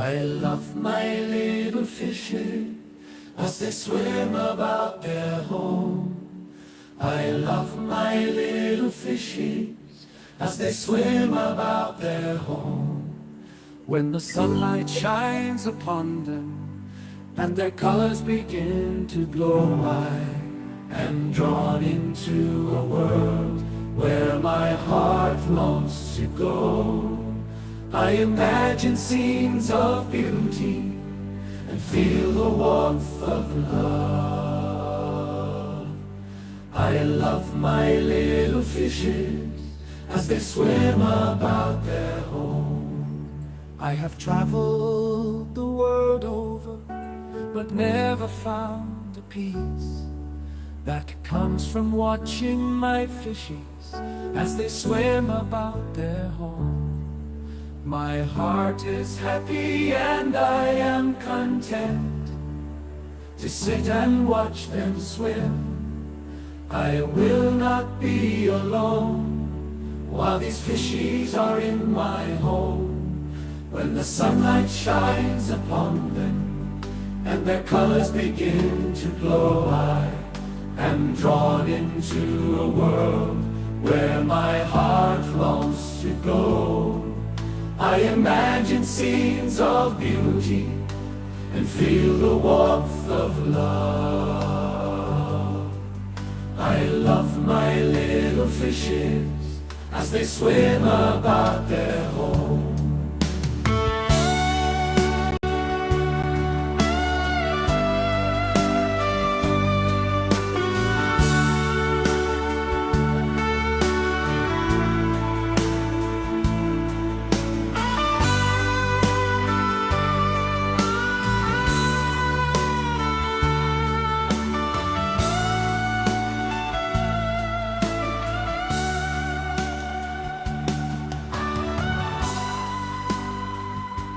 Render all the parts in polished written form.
I love my little fishes as they swim about their home. I love my little fishes as they swim about their home. When the sunlight shines upon them and their colors begin to glow, I am drawn into a world where my heart longs to go. I imagine scenes of beauty and feel the warmth of love. I love my little fishes as they swim about their home. I have traveled the world over, but never found a peace that comes from watching my fishes as they swim about their home. My heart is happy and I am content to sit and watch them swim. I will not be alone while these fishies are in my home. When the sunlight shines upon them and their colors begin to glow, I am drawn into a world where my heart longs to go. I imagine scenes of beauty and feel the warmth of love. I love my little fishes as they swim about their home.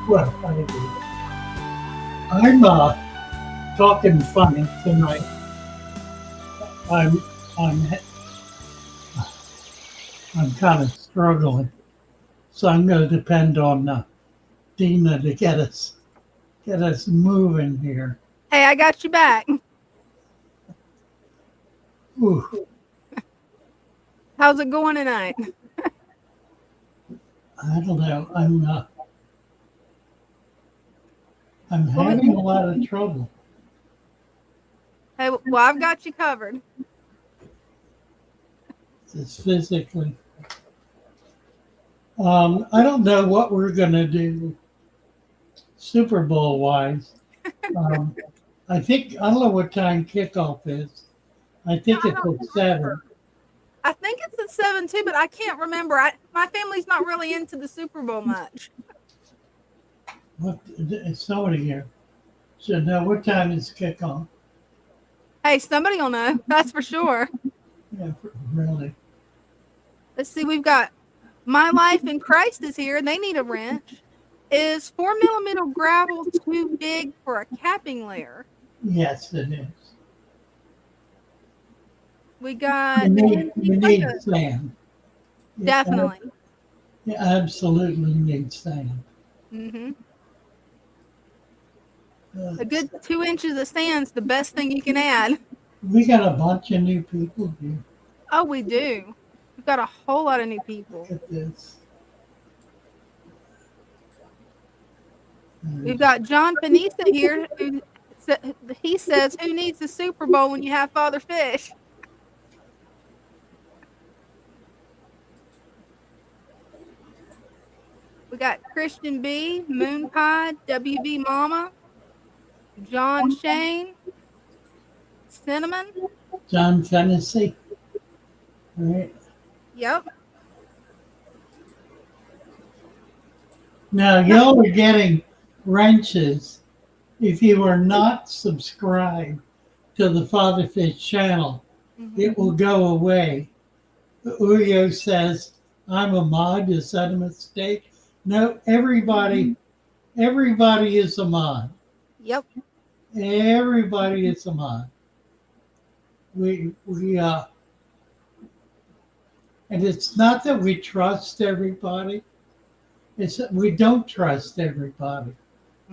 Well, I'm talking funny tonight. I'm kind of struggling, so I'm going to depend on Dina to get us moving here. Hey, I got you back. Ooh, How's it going tonight? I don't know. I'm having a lot of trouble. Hey, well, I've got you covered. It's physically. I don't know what we're going to do Super Bowl wise. I don't know what time kickoff is. I think it's at 7. I think it's at 7 too, but I can't remember. My family's not really into the Super Bowl much. What? Somebody here should know what time is kickoff. Hey, somebody will know. That's for sure. Yeah, really. Let's see. We've got My Life in Christ is here. They need a wrench. Is 4mm gravel too big for a capping layer? Yes, it is. We got. You need sand. Definitely. You absolutely need sand. Mm-hmm. A good 2 inches of sand's the best thing you can add. We got a bunch of new people here. Oh, we do. We've got a whole lot of new people. Look at this. We've got John Panisa here. He says, "Who needs the Super Bowl when you have Father Fish?" We got Christian B, Moon Pie, WB Mama, John Shane, Cinnamon. John Tennessee. All right. Yep. Now, y'all are getting wrenches if you are not subscribed to the Father Fish channel. Mm-hmm. It will go away. Uyo says, I'm a mod. Is that a mistake? No, everybody is a mod. Yep. Everybody is a mod. And it's not that we trust everybody. It's that we don't trust everybody.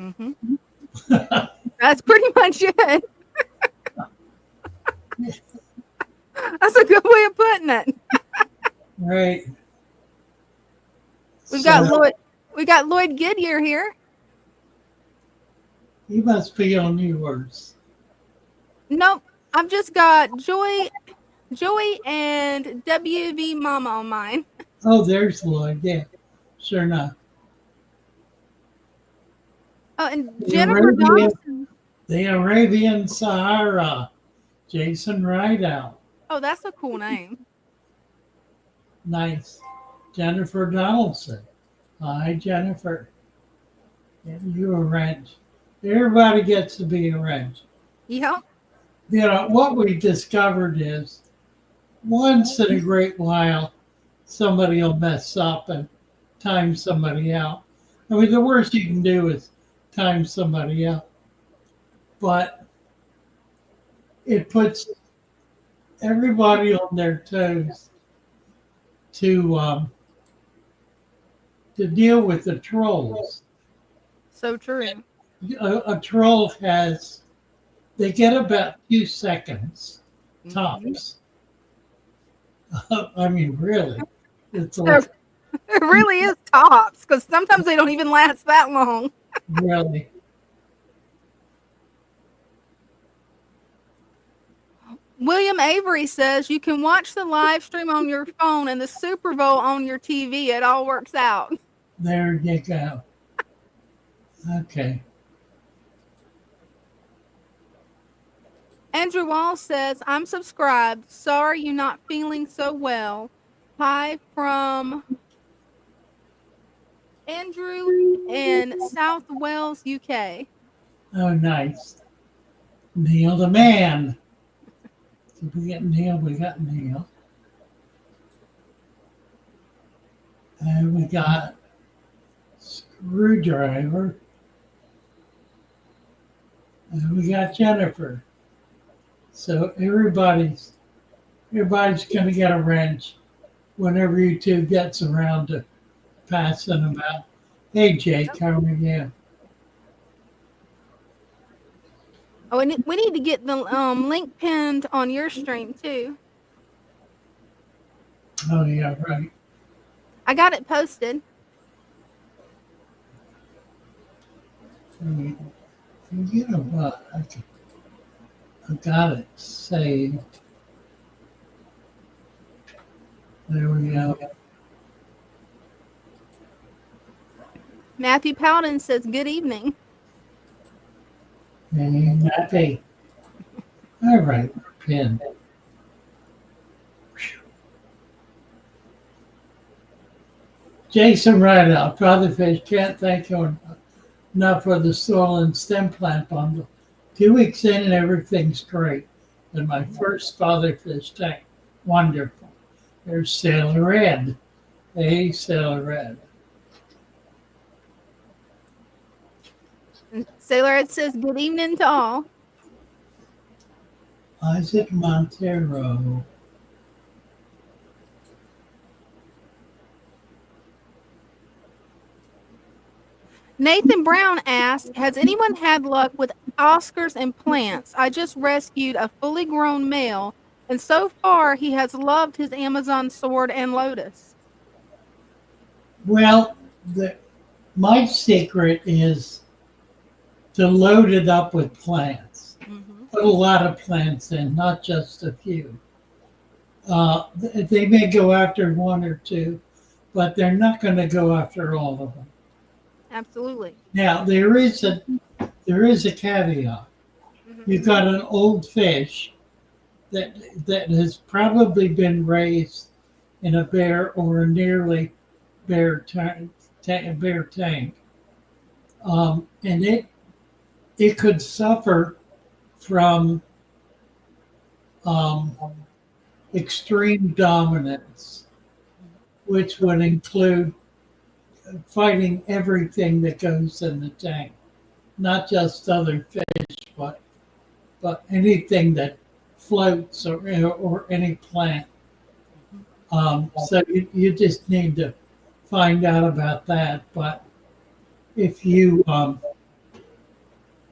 Mm-hmm. That's pretty much it. That's a good way of putting it. Right. We've So got Lloyd. We got Lloyd Goodyear here. you must be on yours. Nope, I've just got Joey, and WV Mama on mine. Oh, there's Lloyd. Yeah, sure enough. Oh, and The Jennifer Arabian, Donaldson. the Arabian Sahara. Jason Rideout. Oh, that's a cool name. Nice. Jennifer Donaldson. Hi, Jennifer. Give you a wrench. Everybody gets to be a wrench. Yep. You know, what we discovered is once in a great while, somebody will mess up and time somebody out. I mean, the worst you can do is time somebody out. But it puts everybody on their toes to deal with the trolls. So true. A troll has, they get about 2 seconds tops. I mean, really, it's like, It really is tops because sometimes they don't even last that long. really. William Avery says you can watch the live stream on your phone and the Super Bowl on your TV. It all works out. There you go. Okay. Andrew Wall says, I'm subscribed. Sorry you're not feeling so well. Hi from Andrew in South Wales, UK. Oh, nice. Neil the man. Did we get Neil? We got Neil. And we got Screwdriver. And we got Jennifer. So everybody's going to get a wrench whenever YouTube gets around to passing them out. Hey, Jake, how are you? Oh, and we need to get the link pinned on your stream too. Oh, yeah, right. I got it posted. You know what? I got it saved. There we go. Matthew Powden says, good evening. And happy. All right, pin. Jason Rideout, Father Fish, can't thank you enough for the soil and stem plant bundle. 2 weeks in and everything's great. And my first Father Fish tank, wonderful. There's Sailor Red. Hey, Sailor Red. And Sailor Ed says, good evening to all. Isaac Montero. Nathan Brown asked, has anyone had luck with Oscars and plants? I just rescued a fully grown male, and so far he has loved his Amazon sword and lotus. Well, my secret is to load it up with plants. Mm-hmm. Put a lot of plants in, not just a few. They may go after one or two, but they're not going to go after all of them. Absolutely. Now there is a caveat. Mm-hmm. You've got an old fish that has probably been raised in a bare or a nearly bare tank, and it could suffer from extreme dominance, which would include fighting everything that goes in the tank, not just other fish, but anything that floats or any plant. So you just need to find out about that. But if you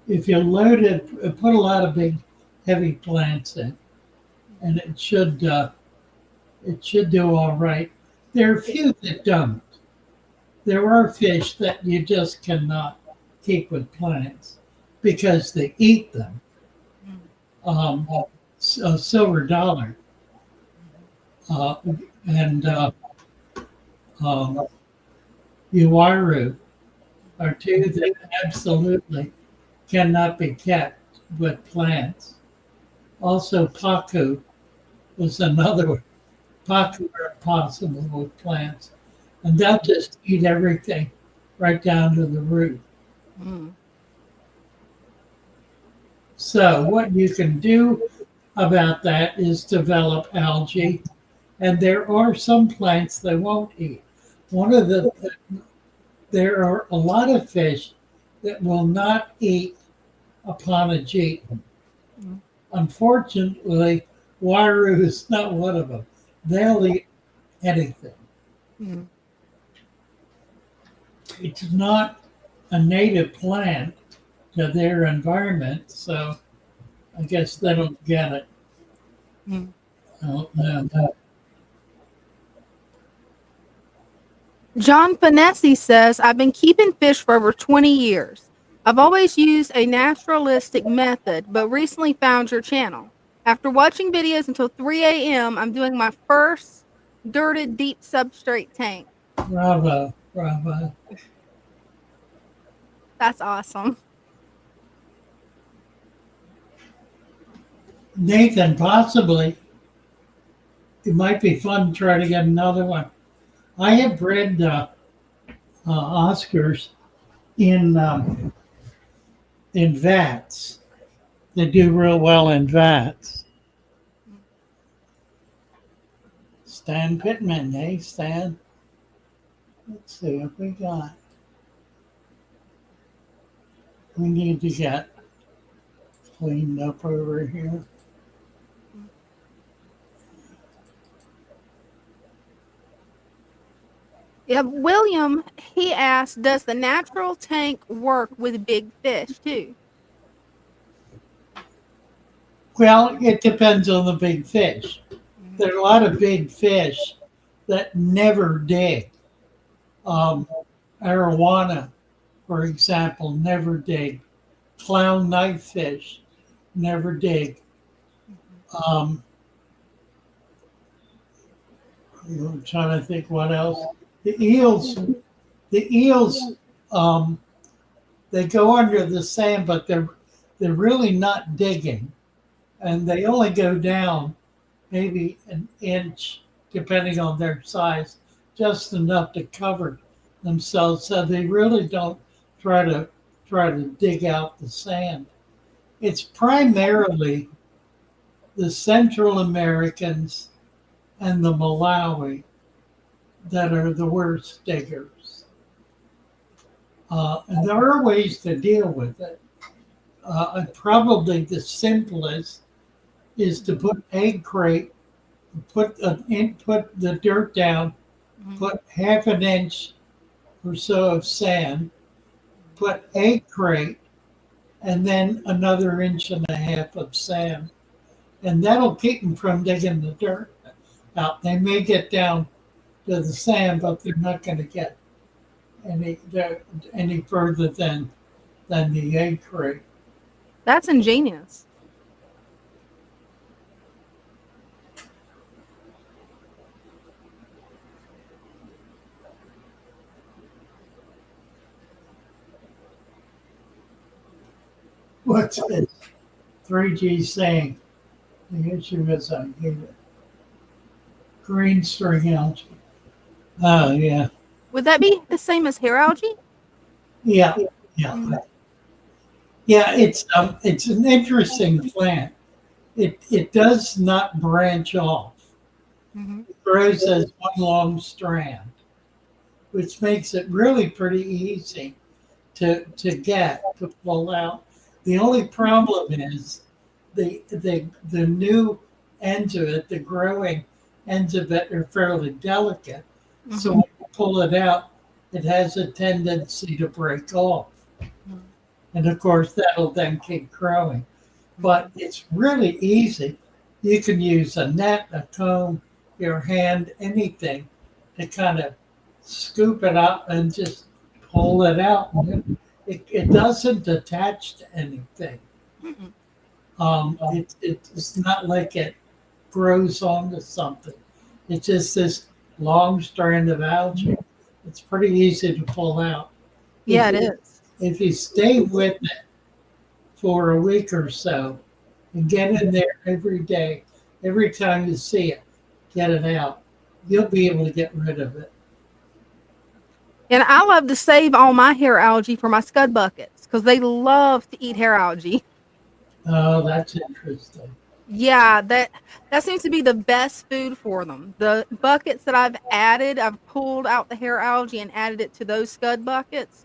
if you load it, put a lot of big, heavy plants in, and it should do all right. There are a few that don't. There are fish that you just cannot keep with plants because they eat them. A silver dollar uh, and um, Uwaru are two that absolutely cannot be kept with plants. Also, Pacu was another one. Pacu are impossible with plants. And they'll just eat everything right down to the root. Mm. So what you can do about that is develop algae. And there are some plants they won't eat. There are a lot of fish that will not eat Apanageet. Mm. Unfortunately, Waru is not one of them. They'll eat anything. Mm. It's not a native plant to their environment, so I guess they don't get it. Mm. I don't know. John Finessi says, I've been keeping fish for over 20 years. I've always used a naturalistic method, but recently found your channel. After watching videos until 3 a.m., I'm doing my first dirted deep substrate tank. Bravo, bravo. That's awesome. Nathan, possibly it might be fun to try to get another one. I have bred Oscars in vats. They do real well in vats. Stan Pittman, hey Stan. Let's see what we got. We need to get cleaned up over here. Yeah, William, he asked, does the natural tank work with big fish too? Well, it depends on the big fish. There are a lot of big fish that never dig. Arowana, for example, never dig. Clown knifefish never dig. I'm trying to think what else. The eels, they go under the sand, but they're really not digging, and they only go down maybe an inch, depending on their size, just enough to cover themselves. So they really don't try to dig out the sand. It's primarily the Central Americans and the Malawi that are the worst diggers. And there are ways to deal with it. Probably the simplest is to put egg crate, put the dirt down, put half an inch or so of sand, put egg crate, and then another inch and a half of sand. And that'll keep them from digging the dirt out. They may get down to the sand, but they're not going to get any further than the egg crate. That's ingenious. What's this? 3G saying the issue is I hate it. Green string algae. Oh yeah. Would that be the same as hair algae? Yeah. Yeah, it's an interesting plant. It does not branch off. It grows as one long strand, which makes it really pretty easy to pull out. The only problem is the new ends of it, the growing ends of it are fairly delicate. So when you pull it out, it has a tendency to break off. And of course, that'll then keep growing. But it's really easy. You can use a net, a comb, your hand, anything to kind of scoop it up and just pull it out. It doesn't attach to anything. Mm-mm. It's not like it grows onto something. It's just this long strand of algae. It's pretty easy to pull out. Yeah, If it you, is. if you stay with it for a week or so and get in there every day, every time you see it, get it out, you'll be able to get rid of it. And I love to save all my hair algae for my scud buckets because they love to eat hair algae. Oh, that's interesting. Yeah, that seems to be the best food for them. The buckets that I've pulled out the hair algae and added it to those scud buckets.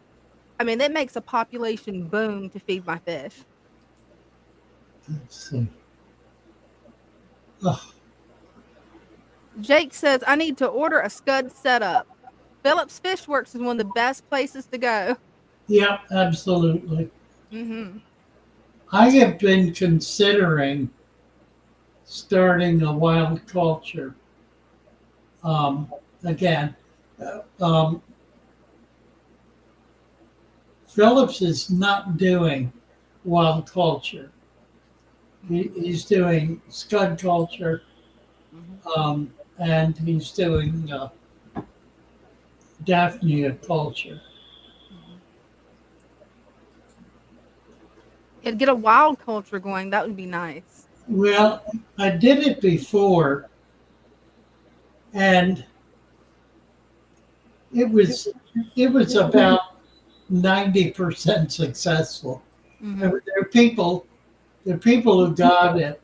I mean, that makes a population boom to feed my fish. Let's see. Oh, Jake says I need to order a scud setup. Phillips Fish Works is one of the best places to go. yeah, absolutely. Mhm. I have been considering starting a wild culture. Again, um, Phillips is not doing wild culture. He's doing scud culture, Mhm. and he's doing Daphnia culture. Mhm. Yeah, get a wild culture going. That would be nice. Well, I did it before, and it was it was about 90% successful. Mhm. There are people who got it,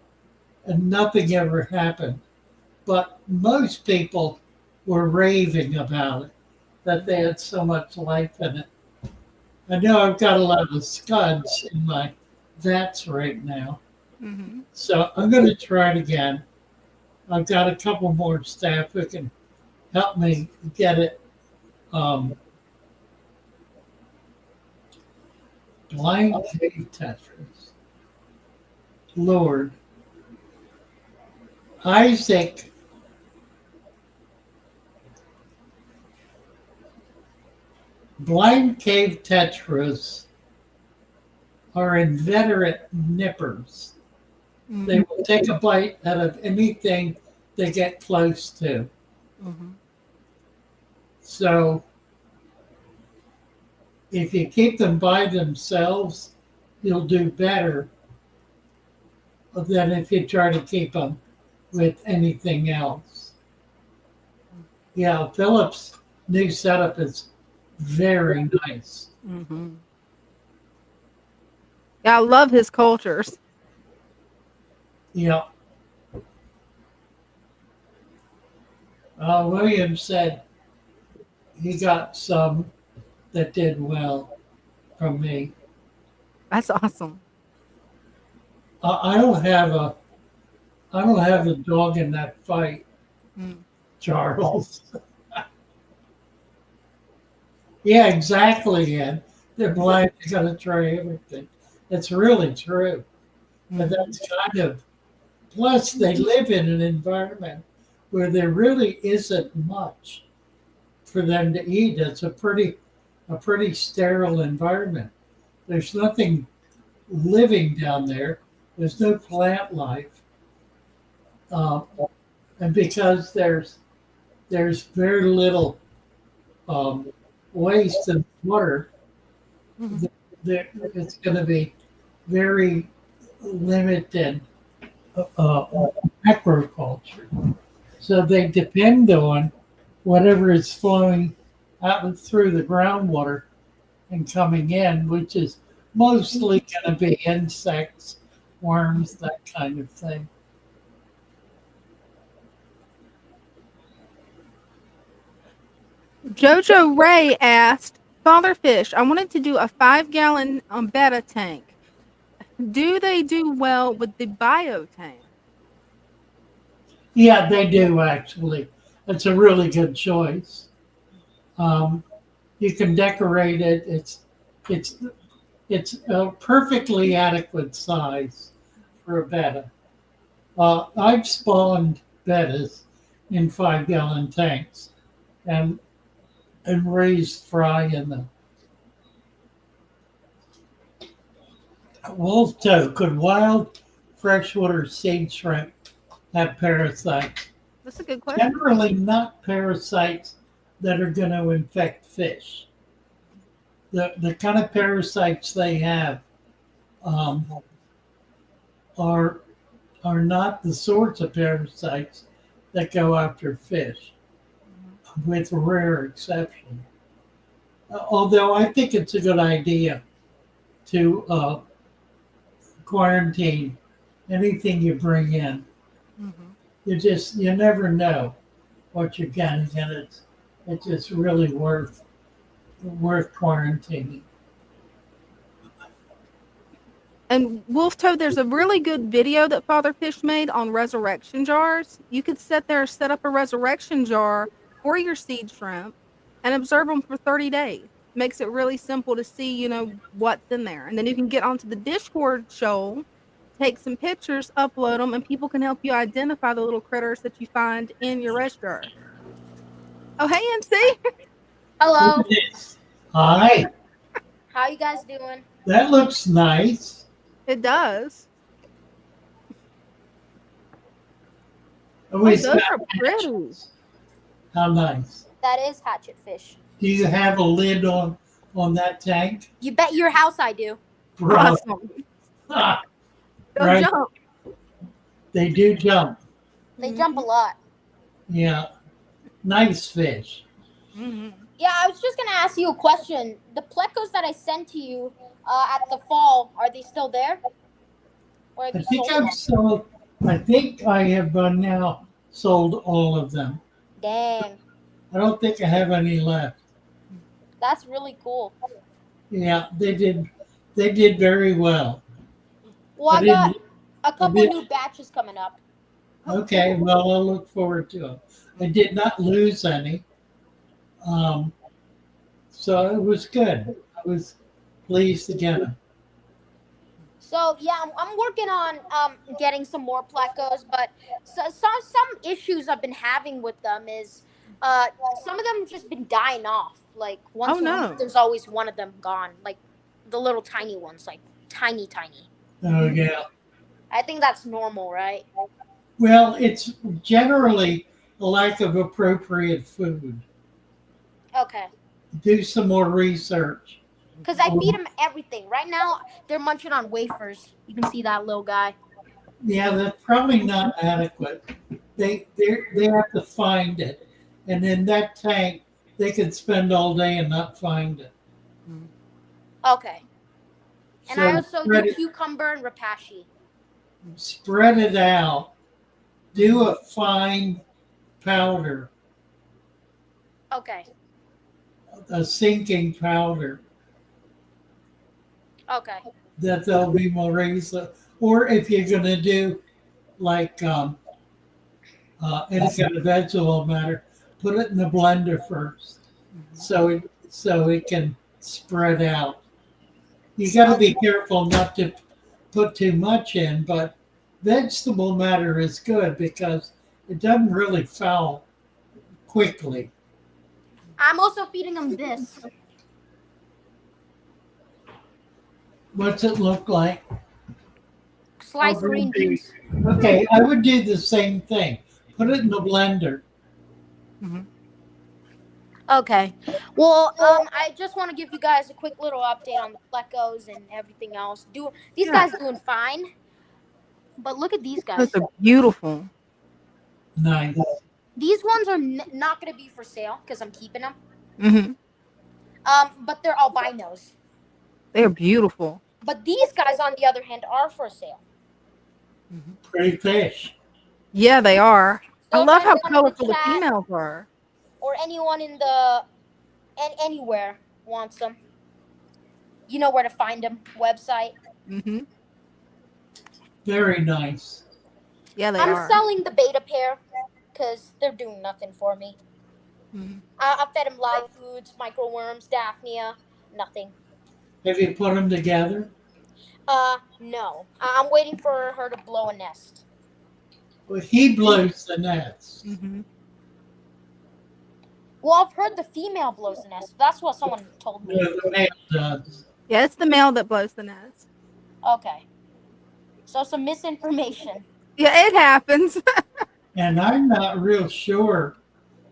and nothing ever happened. But most people were raving about it, that they had so much life in it. I know I've got a lot of scuds in my vats right now, Mhm. so I'm going to try it again. I've got a couple more staff who can help me get it um, blind cave Tetris. Lord, Isaac, blind cave Tetras are inveterate nippers. They Mhm. will take a bite out of anything they get close to. Mhm. So if you keep them by themselves, you'll do better than if you try to keep them with anything else. Yeah, Philip's new setup is very nice. Mhm. Yeah, I love his cultures. Yeah. William said he got some that did well from me. That's awesome. I don't have a dog in that fight, Mm. Charles. Yeah, exactly, Ed. They're blind. They got to try everything. It's really true. But Mhm. that's kind of, plus they live in an environment where there really isn't much for them to eat. It's a pretty sterile environment. There's nothing living down there. There's no plant life. Um, and because there's very little um, waste in water, Mhm. it's going to be very limited uh, aquaculture. So they depend on whatever is flowing out through the groundwater and coming in, which is mostly going to be insects, worms, that kind of thing. Jojo Ray asked, Father Fish, I wanted to do a 5-gallon betta tank. Do they do well with the bio tank? Yeah, they do actually. It's a really good choice. Um, you can decorate it. It's It's a perfectly adequate size for a betta. I've spawned bettas in 5-gallon tanks and raised fry in them. Wolf toe, could wild freshwater seed shrimp have parasites? That's a good question. Generally, not parasites that are going to infect fish. The kind of parasites they have um, are not the sorts of parasites that go after fish, with rare exception. Although I think it's a good idea to quarantine anything you bring in. Mm-hmm. You never know what you're getting, and it's just really worth quarantining. And Wolf Toad, there's a really good video that Father Fish made on resurrection jars. You could set up a resurrection jar for your seed shrimp and observe them for 30 days. Makes it really simple to see, what's in there. And then you can get onto the Discord show, take some pictures, upload them, and people can help you identify the little critters that you find in your res jar. Oh, hey, NC. Hello. Hi, How you guys doing? that looks nice. It does. Oh, Those are pretty. How nice. That is hatchet fish. Do you have a lid on that tank? You bet your house I do. Bro. Awesome. Ah, Go right. jump. They do jump. They jump a lot. Yeah. Nice fish. Mm-hmm. Yeah, I was just gonna ask you a question. The plecos that I sent to you at the fall, are they still there? Or have I you think sold them? I've sold. I think I have now sold all of them. Dang, I don't think I have any left. that's really cool. Yeah, they did. They did very well. Well, I didn't- got a couple didn't- new batches coming up. Okay, well, I'll look forward to it. I did not lose any. So it was good. I was pleased to get them. So yeah, I'm working on getting some more plecos, but some issues I've been having with them is some of them have just been dying off. Like once a week, there's always one of them gone. Like the little tiny ones, like tiny. Oh, yeah. I think that's normal, right? Well, it's generally a lack of appropriate food. Okay. Do some more research. Because I feed them everything. Right now, they're munching on wafers. You can see that little guy. Yeah, that's probably not adequate. They have to find it, and in that tank, they could spend all day and not find it. Okay. And So I also spread do it, cucumber and rapashi. spread it out. Do a fine powder, Okay. a sinking powder Okay. that they'll be more raised. Or if you're going to do like any kind of vegetable matter, put it in the blender first, so it can spread out. You got to be careful not to put too much in, but vegetable matter is good because it doesn't really foul quickly. I'm also feeding them this. What's it look like? Sliced green beans. Okay, I would do the same thing. Put it in the blender. Okay. Well, I just want to give you guys a quick little update on the plecos and everything else. These guys doing fine, but look at these guys. Those are beautiful. Nice. These ones are not going to be for sale because I'm keeping them. Mm-hmm. But they're albinos. They're beautiful. But these guys, on the other hand, are for sale. Pretty fish. Yeah, they are. So I love how anyone in the colorful the chat females are. or anyone in the anywhere wants them, you know where to find them. Website. Mm-hmm. Very nice. Yeah, they I'm are. selling the beta pair because they're doing nothing for me. Mm-hmm. I fed them live foods, microworms, Daphnia, nothing. Have you put them together? No. I'm waiting for her to blow a nest. Well, he blows the nest. Mm-hmm. Well, I've heard the female blows the nest. That's what someone told me. The male does. Yeah, it's the male that blows the nest. Okay. So some misinformation. Yeah, it happens. And I'm not real sure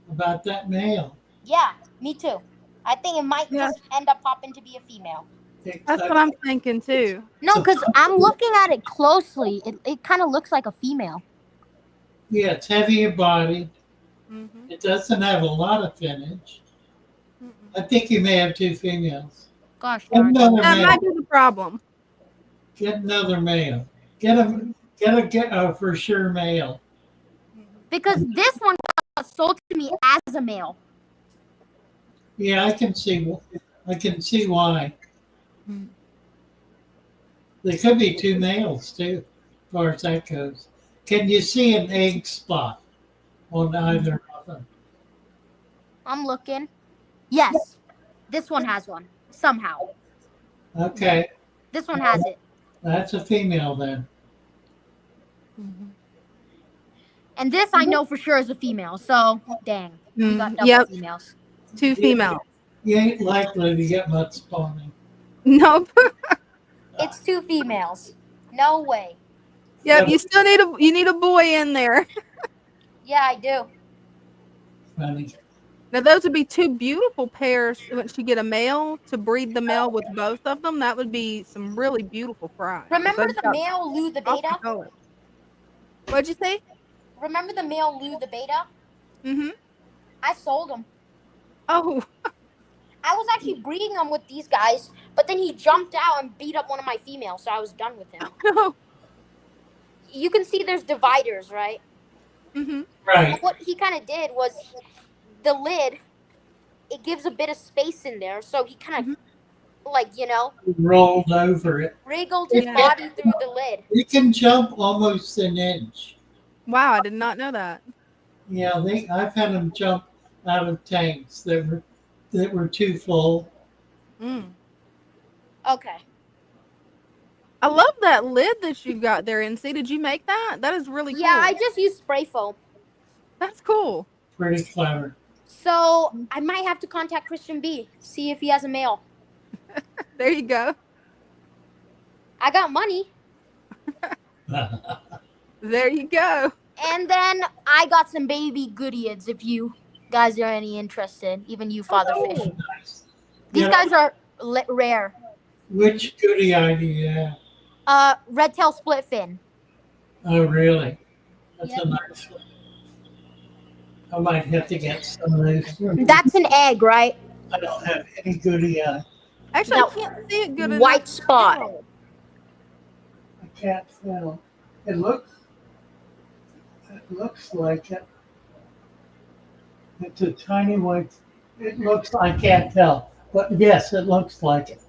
about that male. Yeah, me too. I think it might Yeah. just end up popping to be a female. That's what I'm thinking too. No, because I'm looking at it closely. It kind of looks like a female. Yeah, it's heavier body. Mm-hmm. It doesn't have a lot of finnage. Mm-mm. I think you may have two females. Gosh Get darn. another That male. might be the problem. Get another male. Get a for sure male. Because this one got sold to me as a male. Yeah, I can see why. Mm. There could be two males too, as far as that goes. Can you see an egg spot on either of them? I'm looking. Yes, this one has one somehow. Okay, This one has it, that's a female then. Mm-hmm. and this I know for sure is a female. So dang, we got double Yep, females. 2 females. You ain't likely to get much spawning. Nope. It's 2 females. No way. Yep, you still need a boy in there. Yeah, I do. Funny. Now those would be 2 beautiful pairs once you get a male to breed the male with both of them. That would be some really beautiful fry. Remember the male Lou the beta? What'd you say? Remember the male Lou the beta? Mm-hmm. I sold him. Oh. I was actually breeding him with these guys, but then he jumped out and beat up one of my females, so I was done with him. No. You can see there's dividers, right? Mm-hmm. Right. And what he kind of did was the lid, it gives a bit of space in there, so he kind of, like, Rolled over it. wriggled his Yeah. body through the lid. It can jump almost an inch. Wow, I did not know that. Yeah, I've had them jump out of tanks that were too full. Mm. Okay. I love that lid that you've got there, NC. Did you make that? That is really cool. Yeah, I just used spray foam. That's cool. Pretty clever. So I might have to contact Christian B, see if he has a male. There you go. I got money. There you go. And then I got some baby goodieads if you guys are any interested. Even you, Father Fish. Nice. These Yeah. guys are rare. Which goodie eye do you have? Red tail split fin. Oh, really? That's Yep. a nice one. I might have to get some of those. That's an egg, right? I don't have any goodie eye. Actually, Now, I can't see it good enough. white spot. I can't tell. It looks like it. It's a tiny white. It looks. I can't tell, but yes, it looks like it.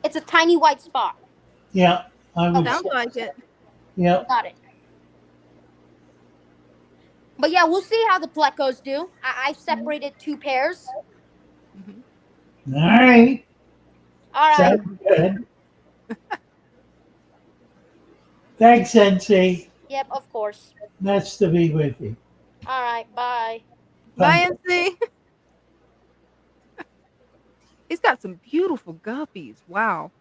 It's a tiny white spot. Yeah, I would. Sounds like it. Yeah. Got it. But yeah, we'll see how the plecos do. I separated 2 pairs. All right. All right. Sounds good. Thanks, NC. Yep, of course. Nice to be with you. All right. Bye. Bye, NC. He's got some beautiful guppies. Wow.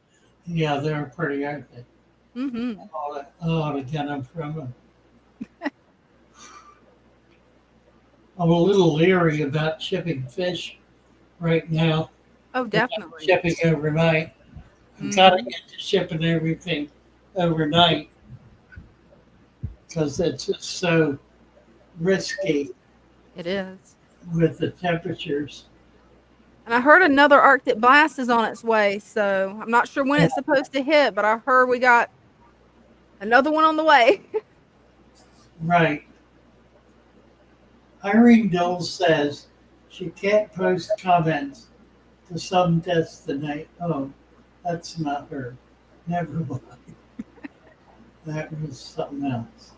Yeah, they're pretty, aren't they? Mm-hmm. I ought to get them from them. I'm a little leery about shipping fish right now. Oh, definitely. Shipping overnight. I've got to get to shipping everything overnight because it's just so risky It is. with the temperatures. And I heard another Arctic blast is on its way, so I'm not sure when it's supposed to hit, but I heard we got another one on the way. Right. Irene Dole says she can't post comments to some destination. Oh, that's not her. Never mind. That was something else.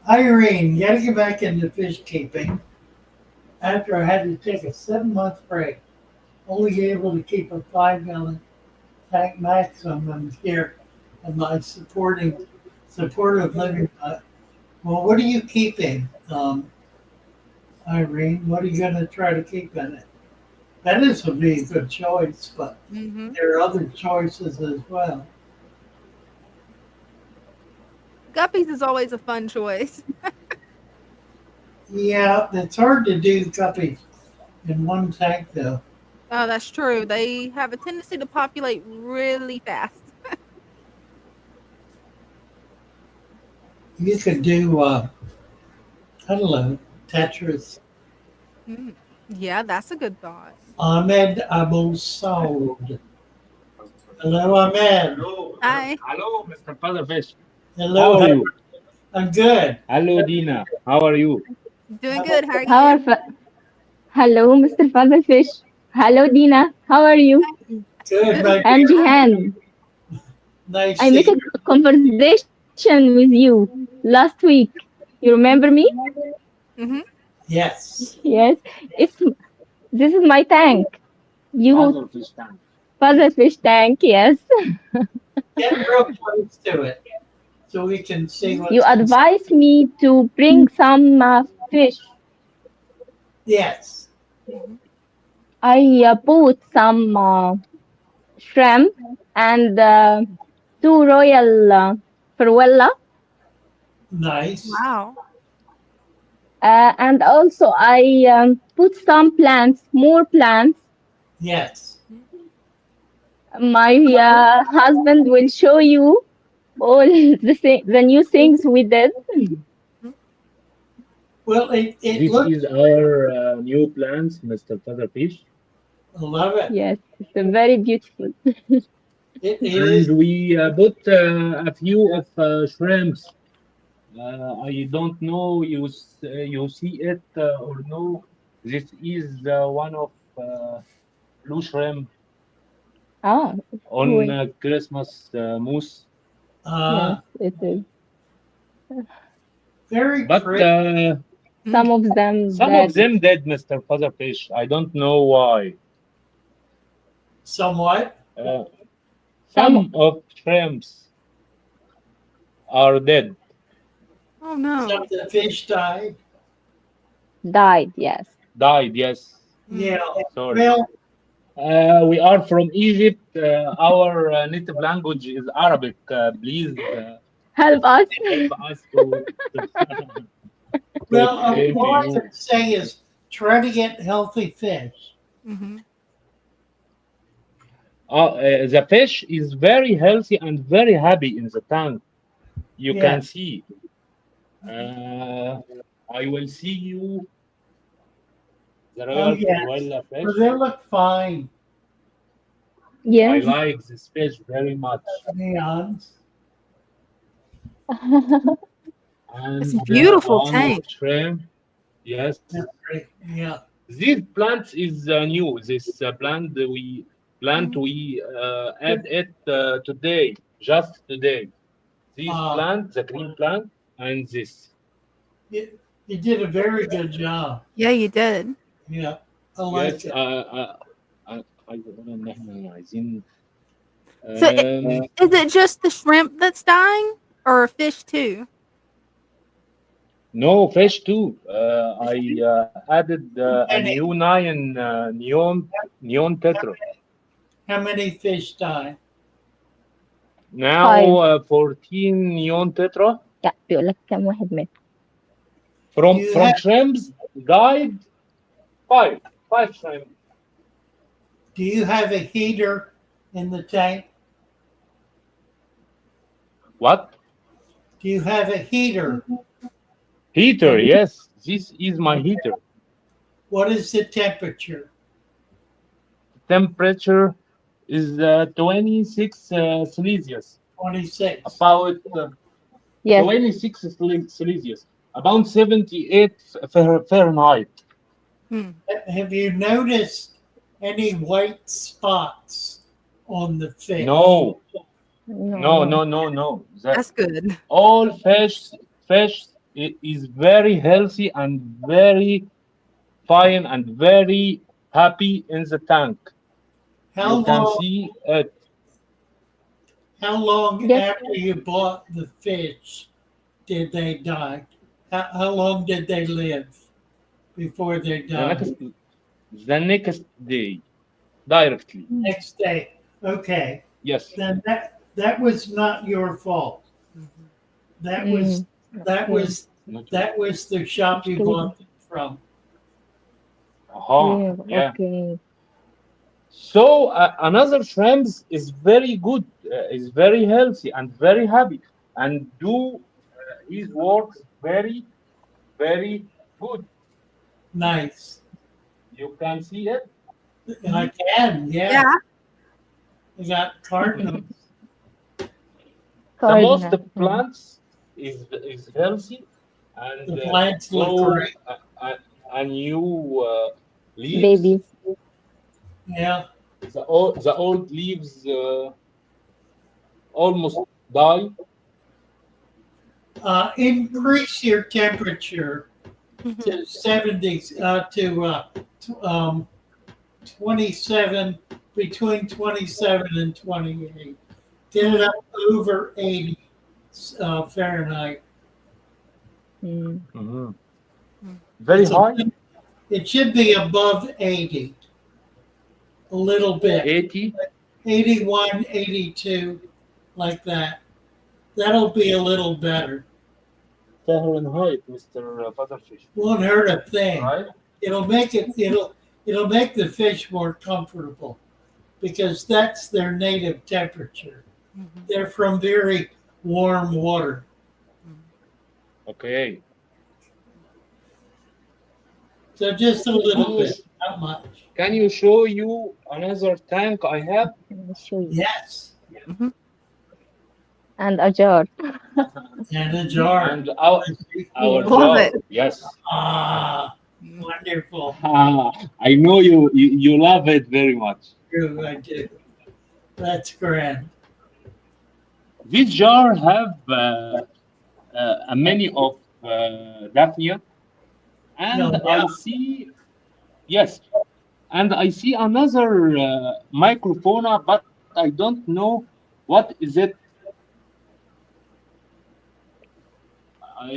Irene, you gotta get back into fish keeping after I had to take a 7-month break. only able to keep a 5 gallon tank maximum here in my supportive living. Well, what are you keeping, Irene? What are you going to try to keep in it? Venice would be a good choice, but Hmm. there are other choices as well. Guppies is always a fun choice. Yeah, it's hard to do guppies in one tank though. Oh, that's true. They have a tendency to populate really fast. You could do, I don't know, Tetris. Mm. Yeah, that's a good thought. Ahmed Abul Saud. Hello, Ahmed. Hi. Hello, Mr. Father Fish. How Hello, are you? I'm good. Hello, Dina. How are you? Doing How good. about How are How you? are Hello, Mr. Fatherfish. Hello, Dina. How are you? good, Good. my I'm dear? Jihan. Nice I to make hear. a conversation with you last week. You remember me? Hmm. Yes. Yes. It's This is my tank. You Father Fish tank. Fatherfish tank. Yes. Get real close to it so we can see You what's inside. advised me to bring some fish. Yes. Hmm. I bought some shrimp and two royal Peruella. Nice. Wow. And also I put some plants, more plants. Yes. My husband will show you all the new things we did. Well, it This looks, is our new plants, Mr. Father Fish. I love it. Yes, it's very beautiful. It is. And we put a few of shrimps. I don't know you see it or no. This is one of blue shrimp Ah, on cool. Christmas mousse. Uh, Yes, it is. very But pretty. Some Mm. of them some of dead. them dead, Mr. Father Fish. I don't know why. Somewhat. Uh, Some some of shrimps are dead. Oh Some no. of the fish died. died. Yes. Died, yes. Yeah. Mm. Sorry. Well, We are from Egypt. Our native language is Arabic. Please Help us. help us to explain to all I you. can say is try to get healthy fish. Hmm. The fish is very healthy and very happy in the tank. You Yeah. can see. Uh, I will see you the Oh, royal yes. Peruella Well, fish. they look fine. I Yes. like this fish very much. To be honest. It's a And beautiful one of tank. shrimp. Yes. Yeah. Right. Yeah. This plant is new. This plant Mhm. we add it today, just today. This Uh, plant, the green plant, and this. you, you did a very good job. Yeah, you did. Yeah. I like Yes, it. عايز اقول ان احنا عايزين So, um, is it just the shrimp that's dying, or fish too? no fish too. Fish I too. added a Penny, new nine neon tetra. how many fish died? Now Five. 14 neon tetra لا بيقول لك كم واحد مات. Do from you from have shrimps died five shrimp. do you have a heater in the tank? What? Do you have a heater? Heater, Can yes. This is my heater. what is the temperature? Temperature is 26 Celsius. 26. About Yes. 26 Celsius. About 78 Fahrenheit. Mm. Have you noticed any white spots on the fish? No, no, No. no, no, no. The That's good. all fish is very healthy and very fine and very happy in the tank. How You can long? see it. How long Yes. after you bought the fish did they die? How long did they live before they The died? next the next day directly. Next day. Okay. Yes. Then that was not your fault. That was Mm. that Okay. was Not that was the shop مش you كده. bought them from. uh Yeah. Okay. So another shrimps is very good, is very healthy and very happy, and do his works very very good. Nice. You can see it. I can, yeah. Yeah. I got cardinals. The most Cardinal. plants is healthy and The plants look grow great. a new leaves. Babies. Yeah. The old leaves almost die. Increase your temperature Mhm. to 70, to 27, between 27 and 28. Get it up over 80 Fahrenheit. Mm. Mhm. Mm. Very It's a, high. it should be above 80, a little bit. 80. 81, 82, like that. That'll be a little better. Fahrenheit, Mr. Fatherfish. Won't hurt a thing. Right? It'll make the fish more comfortable because that's their native temperature. Mhm. They're from very warm water. Okay. So just a little Can you bit, not much. can you show you another tank I have? I'll show you. Yes. Mhm. And a jar. And a jar. And our Love it. jar. Yes. Ah, Mm. wonderful. I know you love it very much. True, I do. That's grand. This jar have a many of daphnia, No, and yeah. I see yes, and I see another microfauna, but I don't know what is it.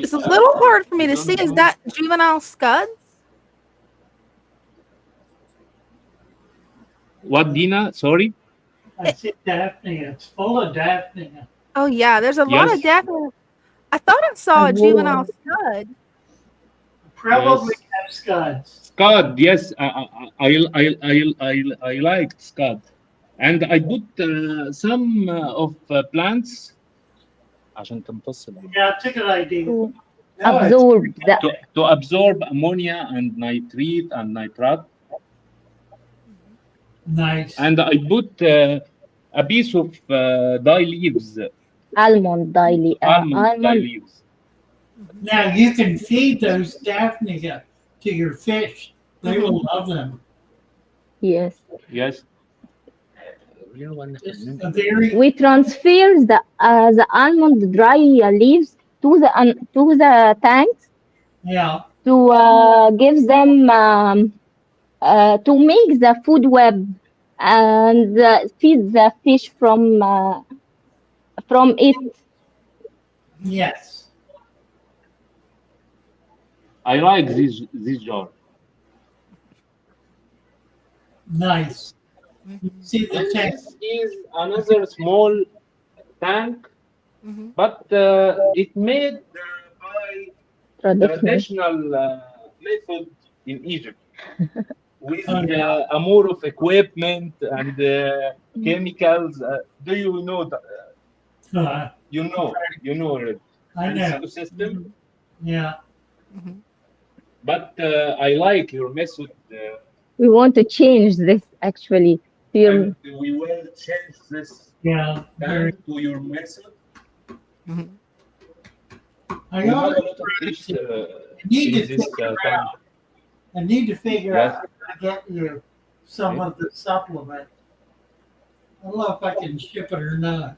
It's a little hard for I me to see. don't Is know that juvenile scuds? what, Dina. Sorry. I see Daphne. It's full of Daphne. Oh yeah, there's a lot of Yes. daphne. I thought I saw a juvenile Azul. scud. Probably Yes. have scuds. Scud. Yes. I liked Scud, and I put some of plants عشان تمتص الأمونيا. Yeah, it's a good idea. To No, it's absorb the To absorb ammonia and nitrate and nitrat. nice. And I put a piece of dye leaves, almond dye, almond dye almond. leaves. Now you can feed those Daphne to your fish. They will love them. Yes. Yes. It's a very We transfer the almond dry leaves to the tanks yeah. to give them to make the food web and feed the fish from it. Yes. I like this jar. Nice. Mhm. See the And tank. this is another small tank, Mhm. but it made by Traditional. traditional method in Egypt with Oh yeah. a more of equipment and chemicals. Do you know that? Uh, You know it. I And know. ecosystem. Yeah. Mhm. But I like your method, We want to change this actually to and your we will change this Yeah. Very. tank to your method. Mhm. I We have a always lot of fish need in to this figure tank. out. I need to figure Yes. out how to get you some Okay. of the supplement. I don't know if I can ship it or not.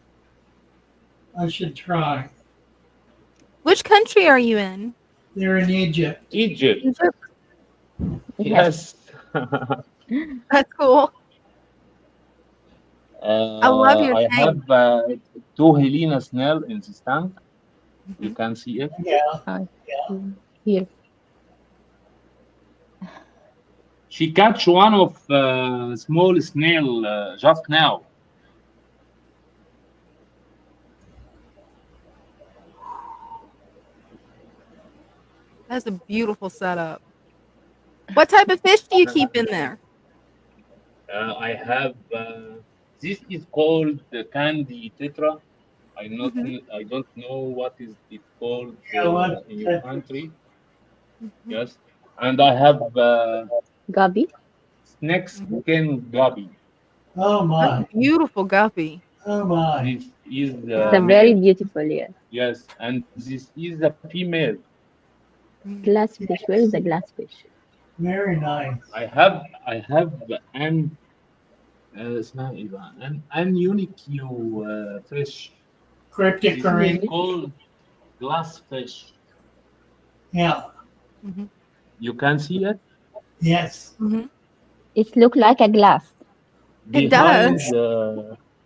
I should try. Which country are you in? They're in Egypt. Egypt. yes. Yes. That's cool. I love your I tank. have two Helena snail in this tank. You Mhm. can see it. Yeah. I see here. She catch one of small snail just now. That's a beautiful setup. What type of fish do you keep in there? I have this is called the candy tetra. Mhm. I don't know what is it called Yeah. What? in your country. Mhm. Yes, and I have Gabi. snake Mhm. skin gubby. Oh That's a my. beautiful guppy. Oh my. This is It's a Wow. very beautiful, yes. yes, and this is a female. Mm. Glassfish. Where is the glassfish? Very nice. I have an اسمها ايه بقى an unique fish. This is Cryptocurrency. Really? called glass fish. Yeah. Mhm. You can see it Yes. Mhm. It look like a glass. It behind does.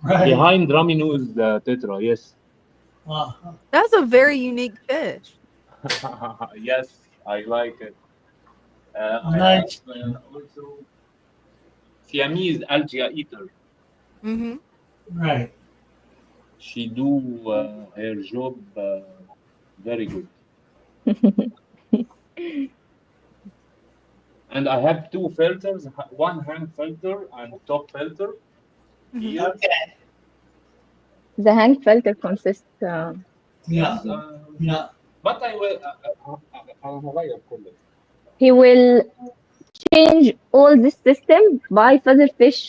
Right. behind Raminus tetra. Yes, Uh, That's a very unique fish. yes, I like it. I have nice. also Siamese algae eater. Mhm. Right. She do her job very good. And I have two filters, one hand filter and top filter Mhm. here. Okay. The hang filter consists. Yeah. Yes, Yeah. but I will هغير كله He will change all this system by featherfish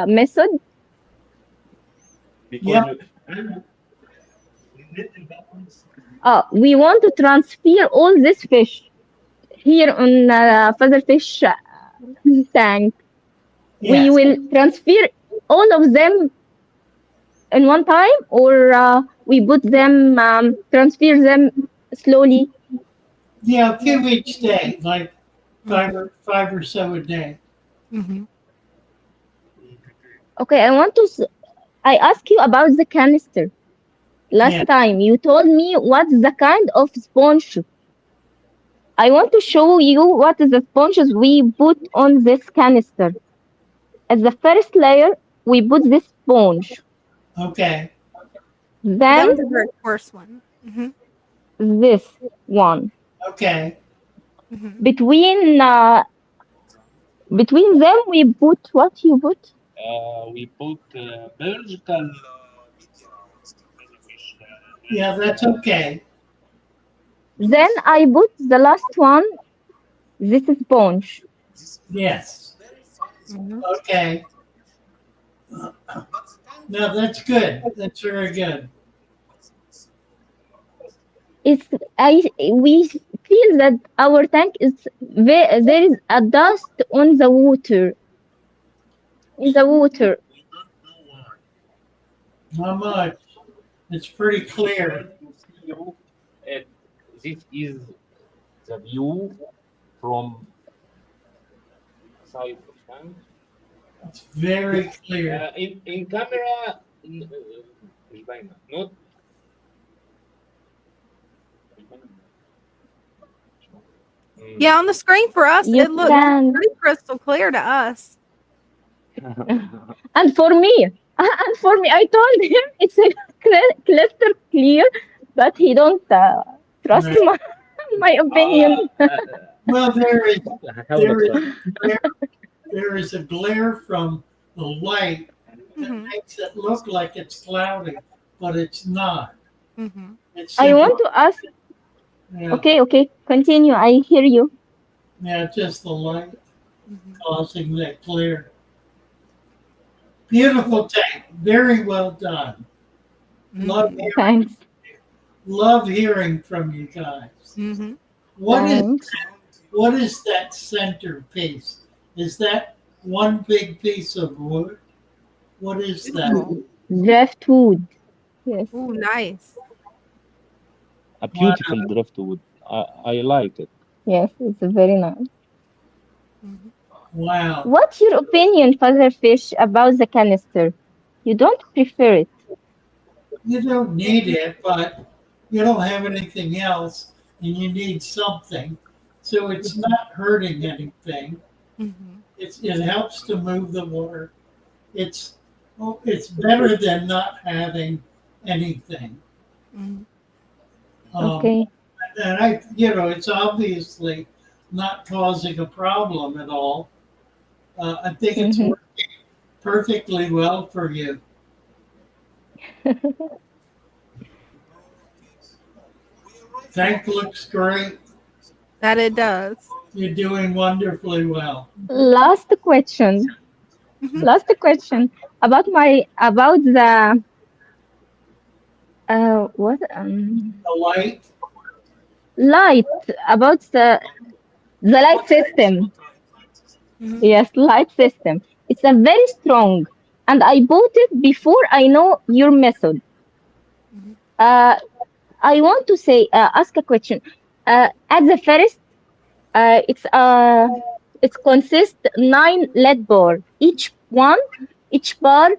method. because Yep. and We want to transfer all this fish here on featherfish tank. We Yes. will transfer all of them in one time, or we put them, transfer them slowly. Yeah. A few each day, like Mhm. five or so a day. Mhm. Okay, I ask you about the canister. Last Yeah. time you told me what's the kind of sponge. I want to show you what is the sponges we put on this canister. As the first layer, we put this sponge. Okay. That Then was a very coarse one. Mhm. this one. Okay. Mhm. Between between them, we put what you put. we put biological media fish Yeah. That's okay. Then I put the last one. This sponge. Yes. Mhm. Okay. No, that's good. That's very good. It's I we feel that our tank is there is a dust on the water in the water. we don't know why. Not much. It's pretty If you try clear. to see you, it, this is the view from side of tank. It's very clear. In camera مش باينة not مش باينة. Mm. Yeah, on the screen for us, You it looks can, pretty crystal clear to us. and for me, I told him it's a cluster clear, but he don't trust Right. my opinion. Well, هحاول there is اتصرف. there, there is a glare from the light that Mhm. makes it look like it's cloudy, but it's not. Mhm. It's I simply want to ask. yeah, Okay, continue. I hear you. yeah, just the light Mhm. causing that glare. Beautiful tank, very well done. Love Mhm. hearing, Thanks. love hearing from you guys. Mhm. What is Thanks. what is that centerpiece? Is that one big piece of wood? What is that? Beautiful. Driftwood. Yes. Ooh, nice. A Wow, beautiful driftwood. I like it. Yes, it's very nice. Mhm. wow. What's your opinion, Father Fish, about the canister? You don't prefer it. You don't need it, but you don't have anything else and you need something. So it's not hurting anything. Mhm. It helps to move the water. It's it's better than not having anything. Mhm. Um, Okay. and it's obviously not causing a problem at all. I think it's Mm-hmm. working perfectly well for you. Tank looks great. That it does. You're doing wonderfully well. Last question. Mhm. Last question about the what The light, light about the light system. Mhm. Yes, light system. It's a very strong, and I bought it before I know your method. Mhm. Uh, I want to say ask a question. At the first, it's it consists 9 LED bar. Each bar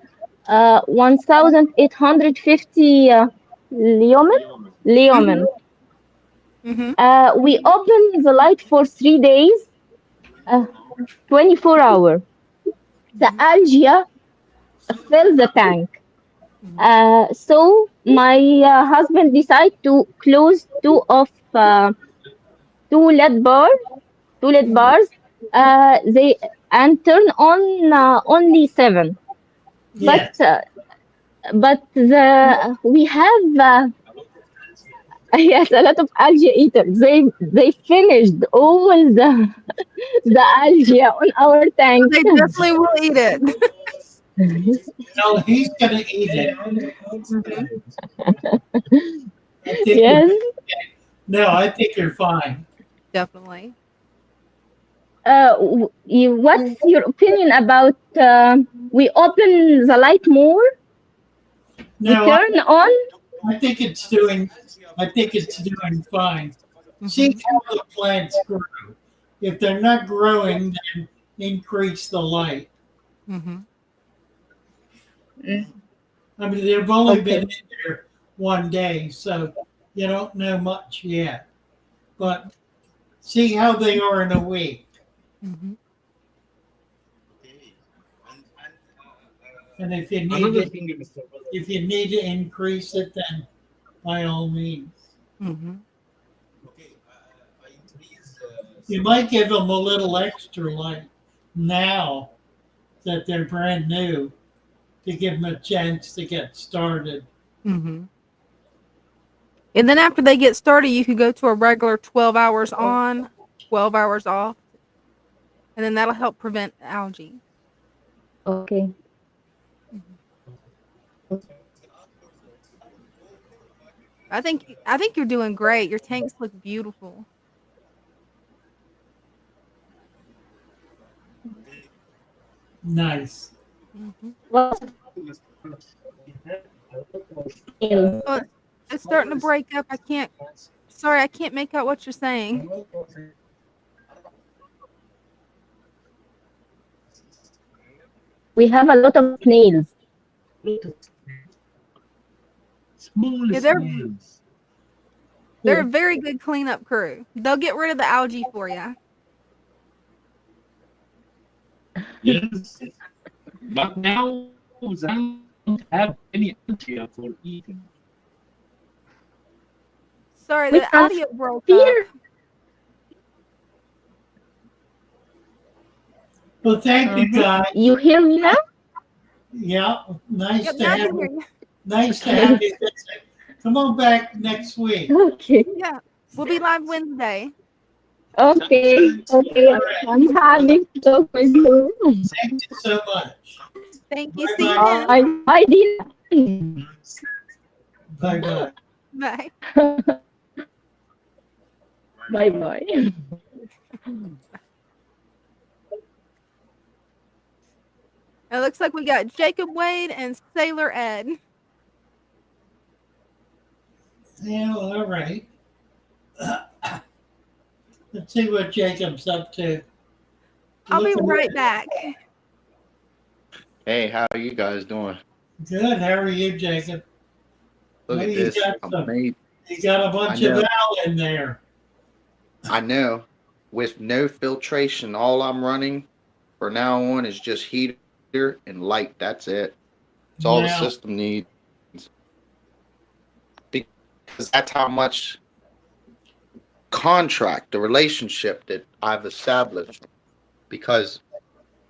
1,850 Mhm. lumen. Mhm. We open the light for 3 days, uh, 24 hours. The Mhm. algae fill the tank. Mhm. So my husband decided to close two LED Mhm. bars. They and turn on only 7. But yes. the we have yes, a lot of algae eaters. They finished all the algae on our tank. They definitely will eat it. Well, he's going to eat it. Mhm. I think you're, Yes. no, I think you're fine. Definitely. What's your opinion about we open the light more? We No, turn on. I think it's doing, I think it's doing fine. See Mhm. how the plants grow. If they're not growing, then increase the light. Mhm. Mm, I mean, they've only been okay. in there one day, so you don't know much yet. But see how they are in a week. Mhm. And Another thing, Mr. if you need to increase it, then by all means. Mhm. You might give them a little extra light now that they're brand new to give them a chance to get started. Mhm. And then after they get started, you could go to a regular 12 hours on, 12 hours off, and then that'll help prevent algae. Okay. Mhm. I think you're doing great. Your tanks look beautiful. Nice. Mhm. What's else? Oh, it's starting to break up. Sorry, I can't make out what you're saying. We have a lot of snails Small Yeah, they're snails. they're a here. very good cleanup crew. They'll get rid of the algae for you. Yes, but now they don't have any algae for eating. Sorry, We the audio broke transfer. up. Well, thank you Uh-huh. guys. You hear me now? Yeah, Yep, now I can hear you. nice to have Okay. you visit. Come on back next week. Okay. Yeah, we'll be live Wednesday. Okay. Okay. All right. I'm happy to talk with you. Thank you so much. Thank you. Bye See you bye. then. Bye. Bye, Dina. Bye bye. Bye. Bye bye. It looks like we got Jacob Wade and Sailor Ed. Yeah, well, all right. Let's see what Jacob's up to. I'll be Look at right it. back. Hey, how are you guys doing? Good. How are you, Jacob? Look Well, at you this. got I'm some. made. You got a I bunch of know. Al in there. I know. With no filtration, all I'm running for now on is just heater and light. That's it. It's all the Yeah. system needs. Because that's how much contract, the relationship that I've established. Because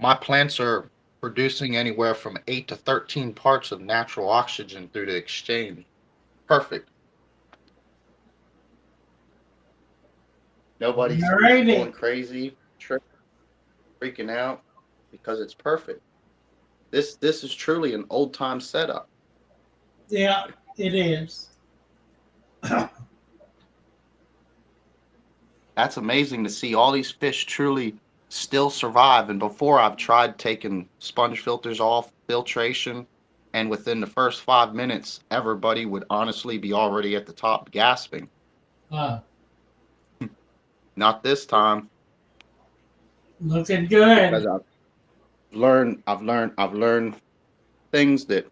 my plants are producing anywhere from 8 to 13 parts of natural oxygen through the exchange. Perfect. Nobody's All righty. going crazy, freaking out because it's perfect. This is truly an old time setup. Yeah, it is. That's amazing to see all these fish truly still survive. And before I've tried taking sponge filters off, filtration, and within the first 5 minutes, everybody would honestly be already at the top gasping. Uh, Not this time looking good. because I've learned things that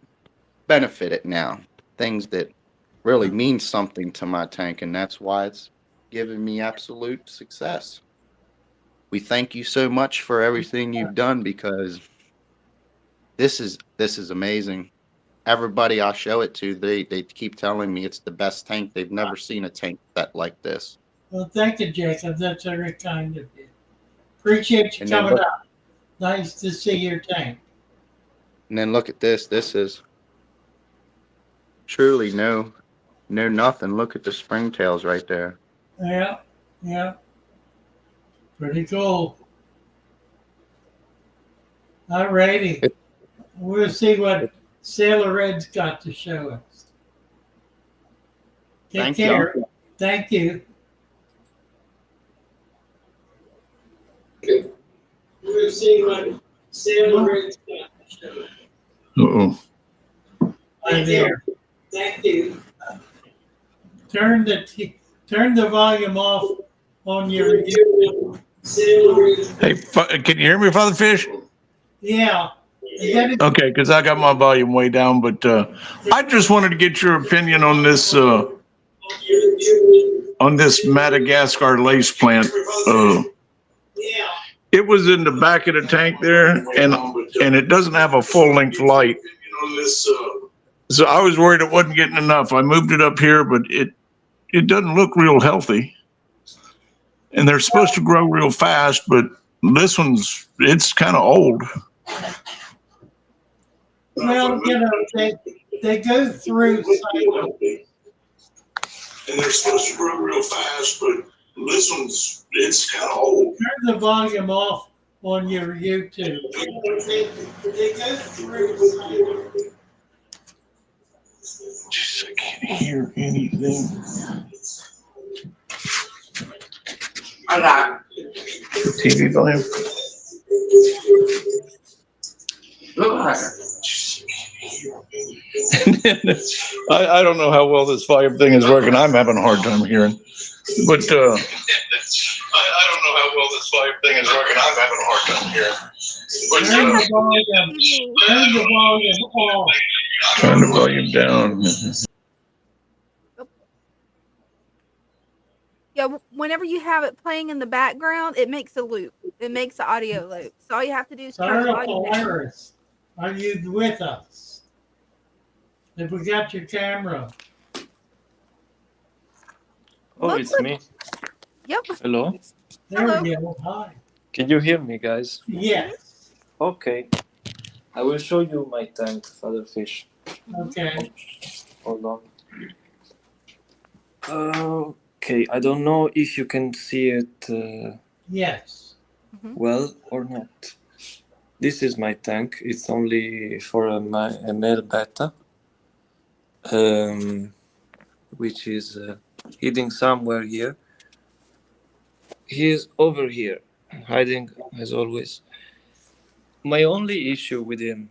benefit it now, things that really mean something to my tank, and that's why it's given me absolute success. We thank you so much for everything you've done because this is amazing. Everybody I show it to, they keep telling me it's the best tank. They've never seen a tank set like this. Well, thank you, Jacob. That's very kind of you. Appreciate you And then coming look up. Nice to see your tank. and then look at this. This is truly no nothing. Look at the springtails right there. Yeah, yeah. Pretty cool. All righty. It, We'll see it, what Sailor Red's got to show us. Take thank you. care. Thank you. We'll see what Sailor Red's got to show us. Uh-oh. Hi there. Thank you. Turn turn the volume off on your. Hey, can you hear me, Father Fish? Yeah. And then Okay, because I got my volume way down, but I just wanted to get your opinion on this Madagascar lace plant. It was in the back of the tank there, and it doesn't have a full length light. So I was worried it wasn't getting enough. I moved it up here, but it doesn't look real healthy. And they're supposed to grow real fast, but it's kind of old. well, they go through cycles. And they're supposed to grow real fast, but it's kind of old. Turn the volume off on your YouTube. They go through cycles. Jeez, I can't hear anything. TV volume. I don't know how well this volume thing is working. I'm having a hard time hearing. But I don't know how well this volume thing is working. I'm having a hard time hearing. But Turn the volume off. turn the volume down. Yeah, whenever you have it playing in the background, it makes a loop. It makes the audio loop. So all you have to do is turn the volume down. Polaris, are you with us? Have we got your camera? Oh, Looks it's like- me. Yep. Hello. There Hello. we go. Hi. Can you hear me, guys? Yes. Okay. I will show you my tank, Father Fish. Okay. Hold on. Okay, I don't know if you can see it Yes. well or not. This is my tank. It's only for a male beta, which is hiding somewhere here. He is over here, hiding as always. My only issue with him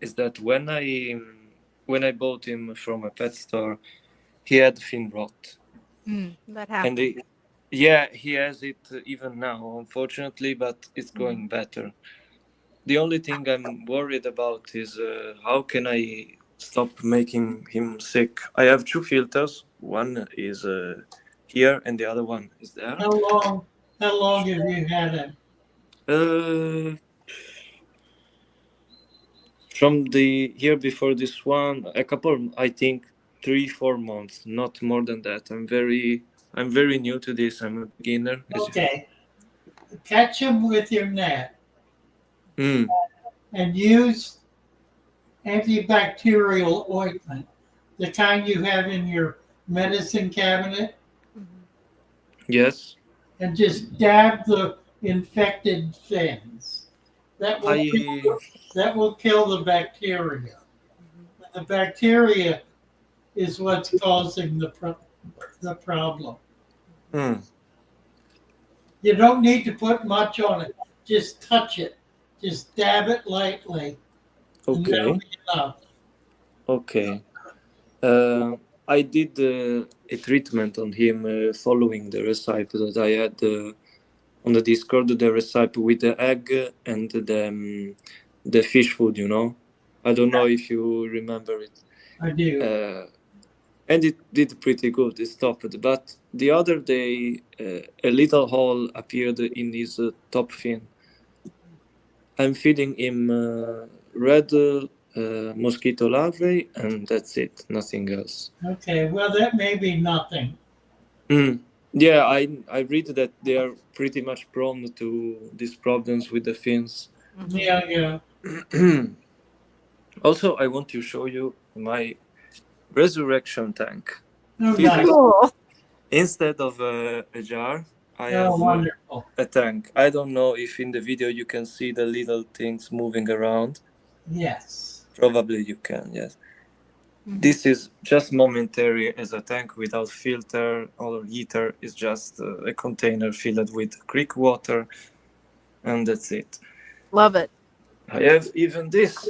is that when I bought him from a pet store, he had fin rot, That and happens. he has it even now, unfortunately, but it's going better. The only thing I'm worried about is how can I stop making him sick. I have two filters. One is here, and the other one is there. How long have you had him? Uh, from the year before this one, a couple, I think 3-4 months, not more than that. I'm very new to this. I'm a beginner. Okay. Catch him with your net Mm, and use antibacterial ointment, the kind you have in your medicine cabinet, yes. and just dab the infected fins. That will I that will kill the bacteria. The bacteria is what's causing the problem. mm, You don't need to put much on it. Just touch it. Just dab it lightly, and that'll okay. be enough. Okay. I did a treatment on him following the recipe that I had on the Discord, the recipe with the egg and the fish food, you know. I don't know if you remember it. I do. And it did pretty good. It stopped. But the other day, a little hole appeared in his top fin. I'm feeding him red mosquito larvae, and that's it. Nothing else. Okay, well, that may be nothing. Mm. Yeah, I read that they are pretty much prone to these problems with the fins. Yeah. Also, I want to show you my resurrection tank. Oh, This nice. is Cool. instead of a jar, I Oh, have wonderful. a tank. I don't know if in the video you can see the little things moving around. Yes. Probably you can, yes. This is just momentary as a tank without filter or heater. It's just a container filled with creek water, and that's it. Love it. I have even this,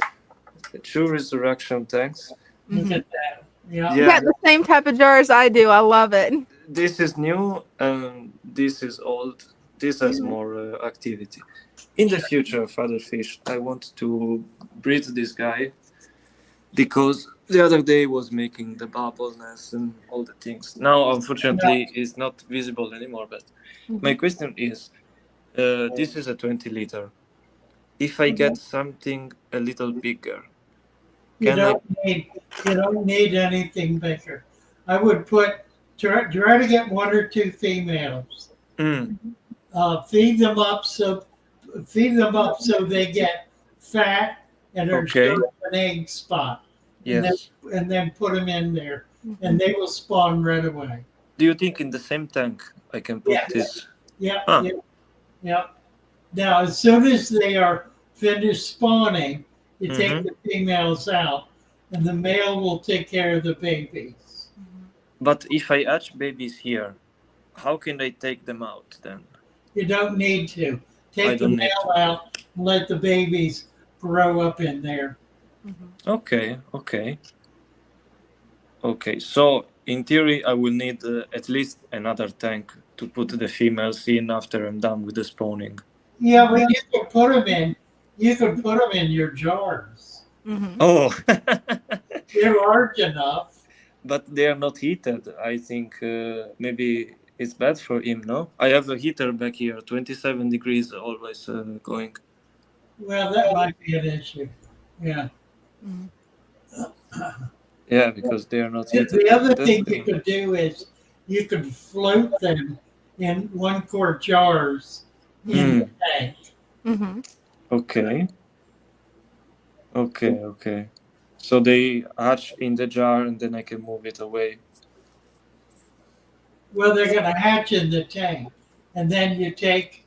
two resurrection tanks. Look at that. Yeah. You Yeah, got the same type of jar as I do. I love it. this is new and this is old. This has more activity. In the future, Father Fish, I want to breed this guy because the other day was making the bubbleness and all the things. Now, unfortunately, it's not visible anymore. But my question is, this is a 20 liter. If I get something a little bigger, You can I? don't need anything bigger. I would try to get one or two females. Mm, Feed them up so they get fat and are okay. showing an egg spot. Yes. And then put them in there, and they will spawn right away. Do you think in the same tank I can put Yeah. this? Yeah, Huh. yeah. Now, as soon as they are finished spawning, you take the females out, and the male will take care of the babies. But if I hatch babies here, how can I take them out then? You don't need to. I Take the don't need male out and let the babies grow up in there. Okay, okay. Okay, so in theory, I will need at least another tank to put the females in after I'm done with the spawning. Yeah, but you can put them in. You can put them in your jars. Oh, They're large enough. but they are not heated. I think maybe it's bad for him, no? I have a heater back here, 27 degrees always going. Well, that might be an issue. Yeah. Yeah, because they are not heated. The other That's thing the- you could do is you could float them in 1 quart jars in the tank. Okay. Okay, okay. So they hatch in the jar and then I can move it away. Well, they're going to hatch in the tank, and then you take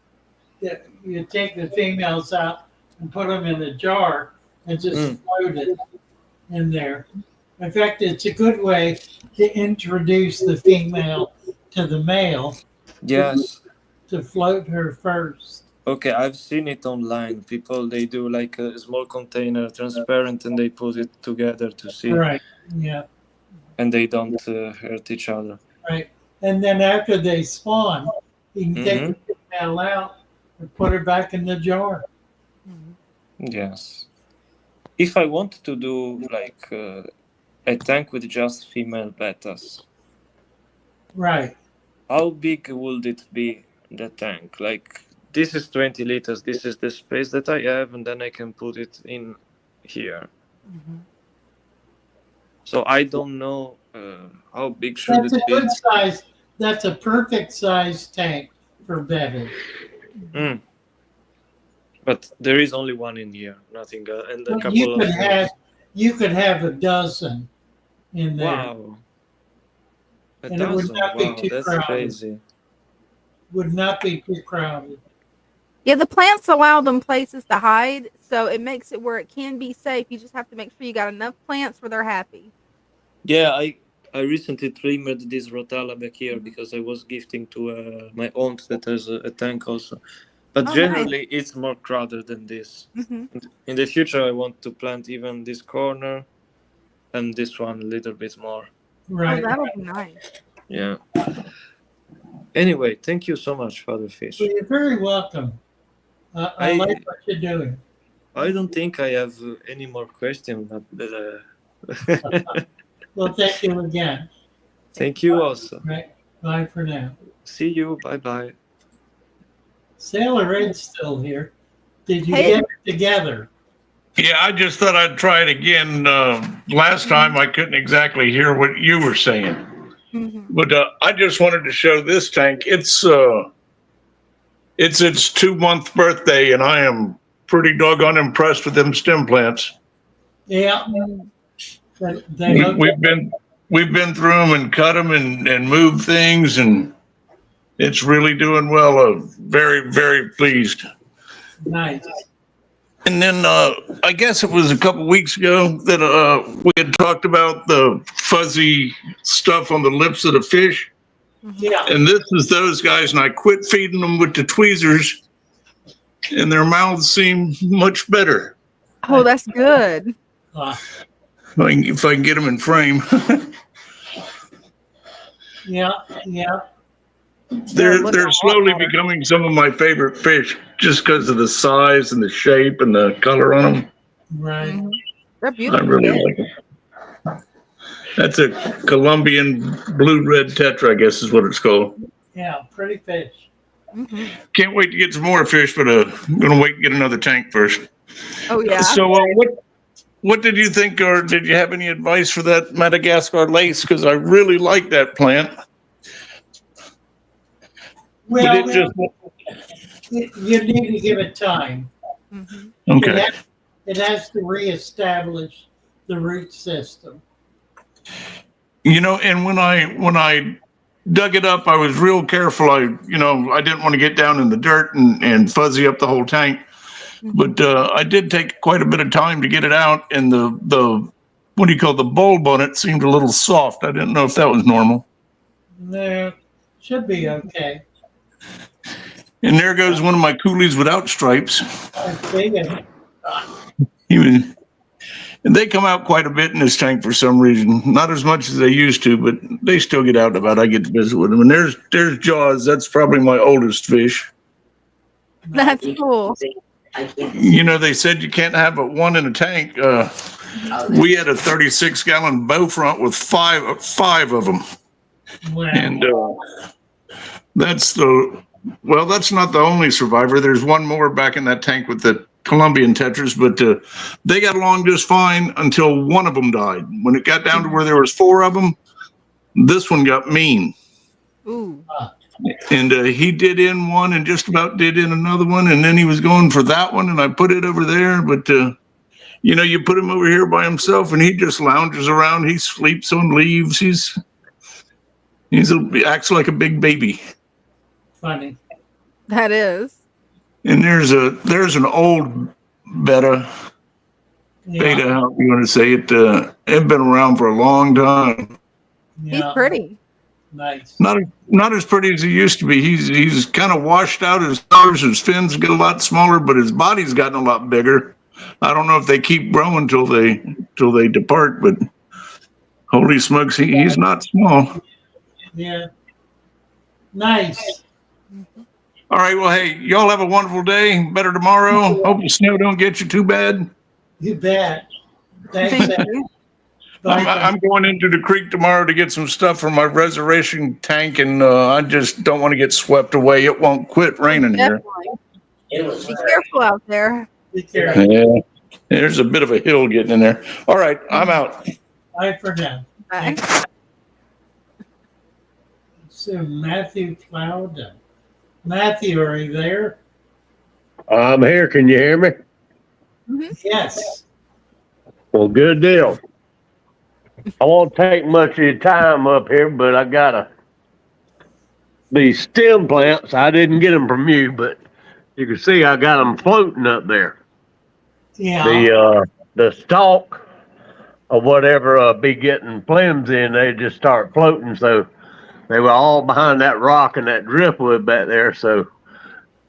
the females out and put them in a jar and just float it in there. In fact, it's a good way to introduce the female to the male. Yes. To float her first. Okay, I've seen it online. People, they do like a small container, transparent, and they put it together to see. Right. Yeah. And they don't hurt each other. Right. And then after they spawn, you can take the female out and put her back in the jar. Yes. If I want to do like a tank with just female betas, Right. how big would it be, the tank? Like, this is 20 liters, this is the space that I have, and then I can put it in here. So I don't know how big should That's it a be. good size. That's a perfect size tank for bedding. Mm. But there is only one in here, nothing, and a Well, couple of you could have a dozen in there, wow, a and it would dozen. not be Wow, too that's crowded. crazy. Would not be too crowded. Yeah, the plants allow them places to hide, so it makes it where it can be safe. You just have to make sure you got enough plants where they're happy. Yeah, I recently trimmed this rotala back here because I was gifting to my aunt that has a tank also. But Oh, nice. generally, it's more crowded than this. Hmm. In the future, I want to plant even this corner and this one a little bit more. Oh, Right. that'll be nice. Yeah. Anyway, thank you so much, Father Fish. Well, you're very welcome. I like what you're doing. I don't think I have any more questions. But, Well, thank you again. thank you also. Right. Bye for now. See you. Bye bye. Sailor Ed's still here. Did you Hey. get it together? Yeah, I just thought I'd try it again. Last time I couldn't exactly hear what you were saying, Hmm. but I just wanted to show this tank. It's its 2-month birthday, and I am pretty doggone impressed with them stem plants. Yeah. They look We've been through them and cut them and moved things, and it's really doing well. Very, very pleased. nice. And then I guess it was a couple weeks ago that we had talked about the fuzzy stuff on the lips of the fish. Yeah. And this is those guys, and I quit feeding them with the tweezers, and their mouths seem much better. Oh, that's good. If I can get them in frame. Yeah. Yeah. They're slowly becoming some of my favorite fish just because of the size and the shape and the color on them. Right. Mhm. They're I beautiful. really like them. That's a Colombian blue-red tetra, I guess is what it's called. Yeah. Pretty fish. Hmm. Can't wait to get some more fish, but I'm going to wait and get another tank first. Oh, yeah. So what did you think, or did you have any advice for that Madagascar lace? Because I really like that plant. Well, But it just you need to give it time. Hmm. okay. It has to reestablish the root system. You know, and when I dug it up, I was real careful. I didn't want to get down in the dirt and fuzzy up the whole tank. But I did take quite a bit of time to get it out, and the what do you call the bulb on it seemed a little soft. I didn't know if that was normal. No, should be okay. And there goes one of my coolies without stripes. I see it. And they come out quite a bit in this tank for some reason. Not as much as they used to, but they still get out and about. I get to visit with them. And there's Jaws. That's probably my oldest fish. That's cool. You know, they said you can't have but one in a tank. We had a 36-gallon bow front with five of them. Wow. And that's not the only survivor. There's one more back in that tank with the Colombian tetras, but they got along just fine until one of them died. When it got down to where there was 4 of them, this one got mean. Ooh. And he did in one and just about did in another one, and then he was going for that one, and I put it over there. But you put him over here by himself, and he just lounges around. He sleeps on leaves. He acts like a big baby. Funny. That is. And there's an old beta, however you want to say it. It's been around for a long time. He's pretty. Nice. Not as pretty as he used to be. He's kind of washed out. His colors, his fins get a lot smaller, but his body's gotten a lot bigger. I don't know if they keep growing till they depart, but holy smokes, he's not small. Yeah. Nice. All right. Well, hey, y'all have a wonderful day. Better tomorrow. Hope the snow don't get you too bad. You bet. Thanks. Thank Ed. you. Bye. I'm going into the creek tomorrow to get some stuff for my reservation tank, and I just don't want to get swept away. It won't quit raining here. Definitely. Be careful out there. Be careful. Yeah, there's a bit of a hill getting in there. All right, I'm out. Bye for now. Bye. So Matthew Cloud. Matthew, are you there? I'm here. Can you hear me? Yes. Well, good deal. I won't take much of your time up here, but I got these stem plants. I didn't get them from you, but you can see I got them floating up there. Yeah. The stalk or whatever be getting flimsy, and they just start floating. So they were all behind that rock and that driftwood back there. So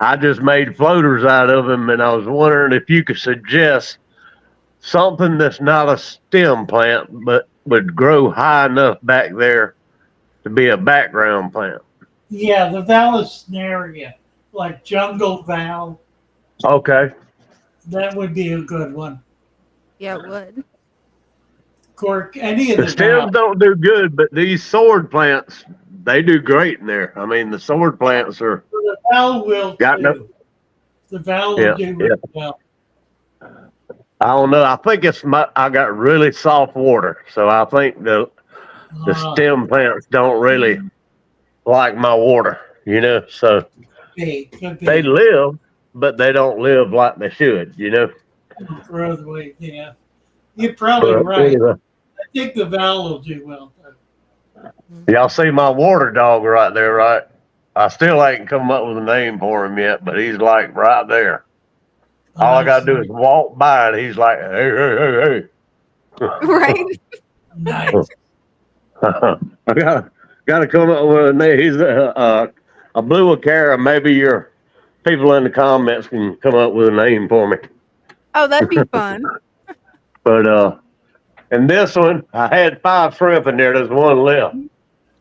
I just made floaters out of them, and I was wondering if you could suggest something that's not a stem plant, but would grow high enough back there to be a background plant. Yeah, the Vallisneria, like jungle val, Okay. that would be a good one. Yeah, it would. Cork, any of The the stems val. don't do good, but these sword plants, they do great in there. I mean, the sword plants are The val will got no. too. The val will Yeah, do yeah. really well. I don't know. I think I got really soft water, so I think the stem plants don't really like my water, so Could be. they live, but they don't live like they should, Grow the way, yeah. You're probably But right. anyway, I think the val will do well. y'all see my water dog right there, right? I still ain't come up with a name for him yet, but he's like right there. All I gotta do is walk by and he's like, hey, hey, hey, Right. Nice. I gotta come up with a name. He's a blue Acara. Maybe your people in the comments can come up with a name for me. Oh, that'd be fun. But and this one, I had 5 shrimp in there. There's one left.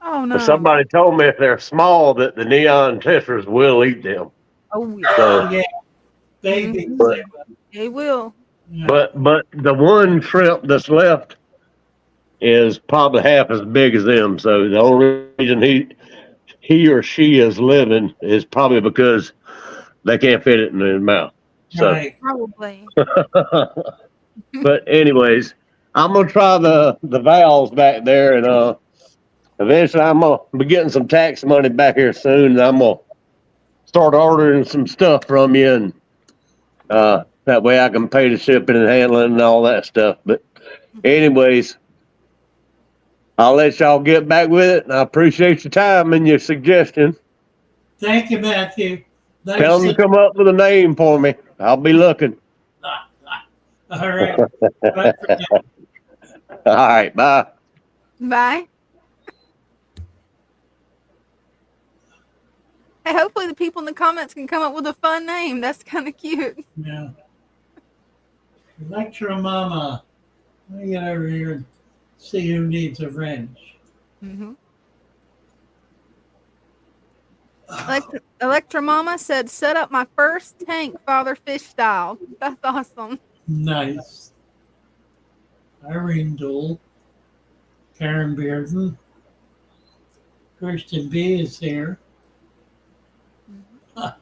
Oh no. But somebody told me if they're small that the neon tetras will eat them. Oh yeah. So, Yeah. Baby. But- They will. Yeah. but the one shrimp that's left is probably half as big as them. So the only reason he or she is living is probably because they can't fit it in their mouth. So, Right. Probably. but anyways, I'm gonna try the valves back there, and eventually I'm gonna be getting some tax money back here soon, and I'm gonna start ordering some stuff from you, and that way I can pay the shipping and handling and all that stuff. But anyways, I'll let y'all get back with it, and I appreciate your time and your suggestion. Thank you, Matthew. Thanks. Tell them to come up with a name for me. I'll be looking. All right. Bye for now. All right, bye. Bye. Hey, hopefully the people in the comments can come up with a fun name. That's kind of cute. Yeah. Electro Mama. Let me get over here and see who needs a wrench. Mm-hmm. Electra Mama said, set up my first tank Father Fish style. That's awesome. Nice. Irene Dole. Karen Bearden. Christian B is here. I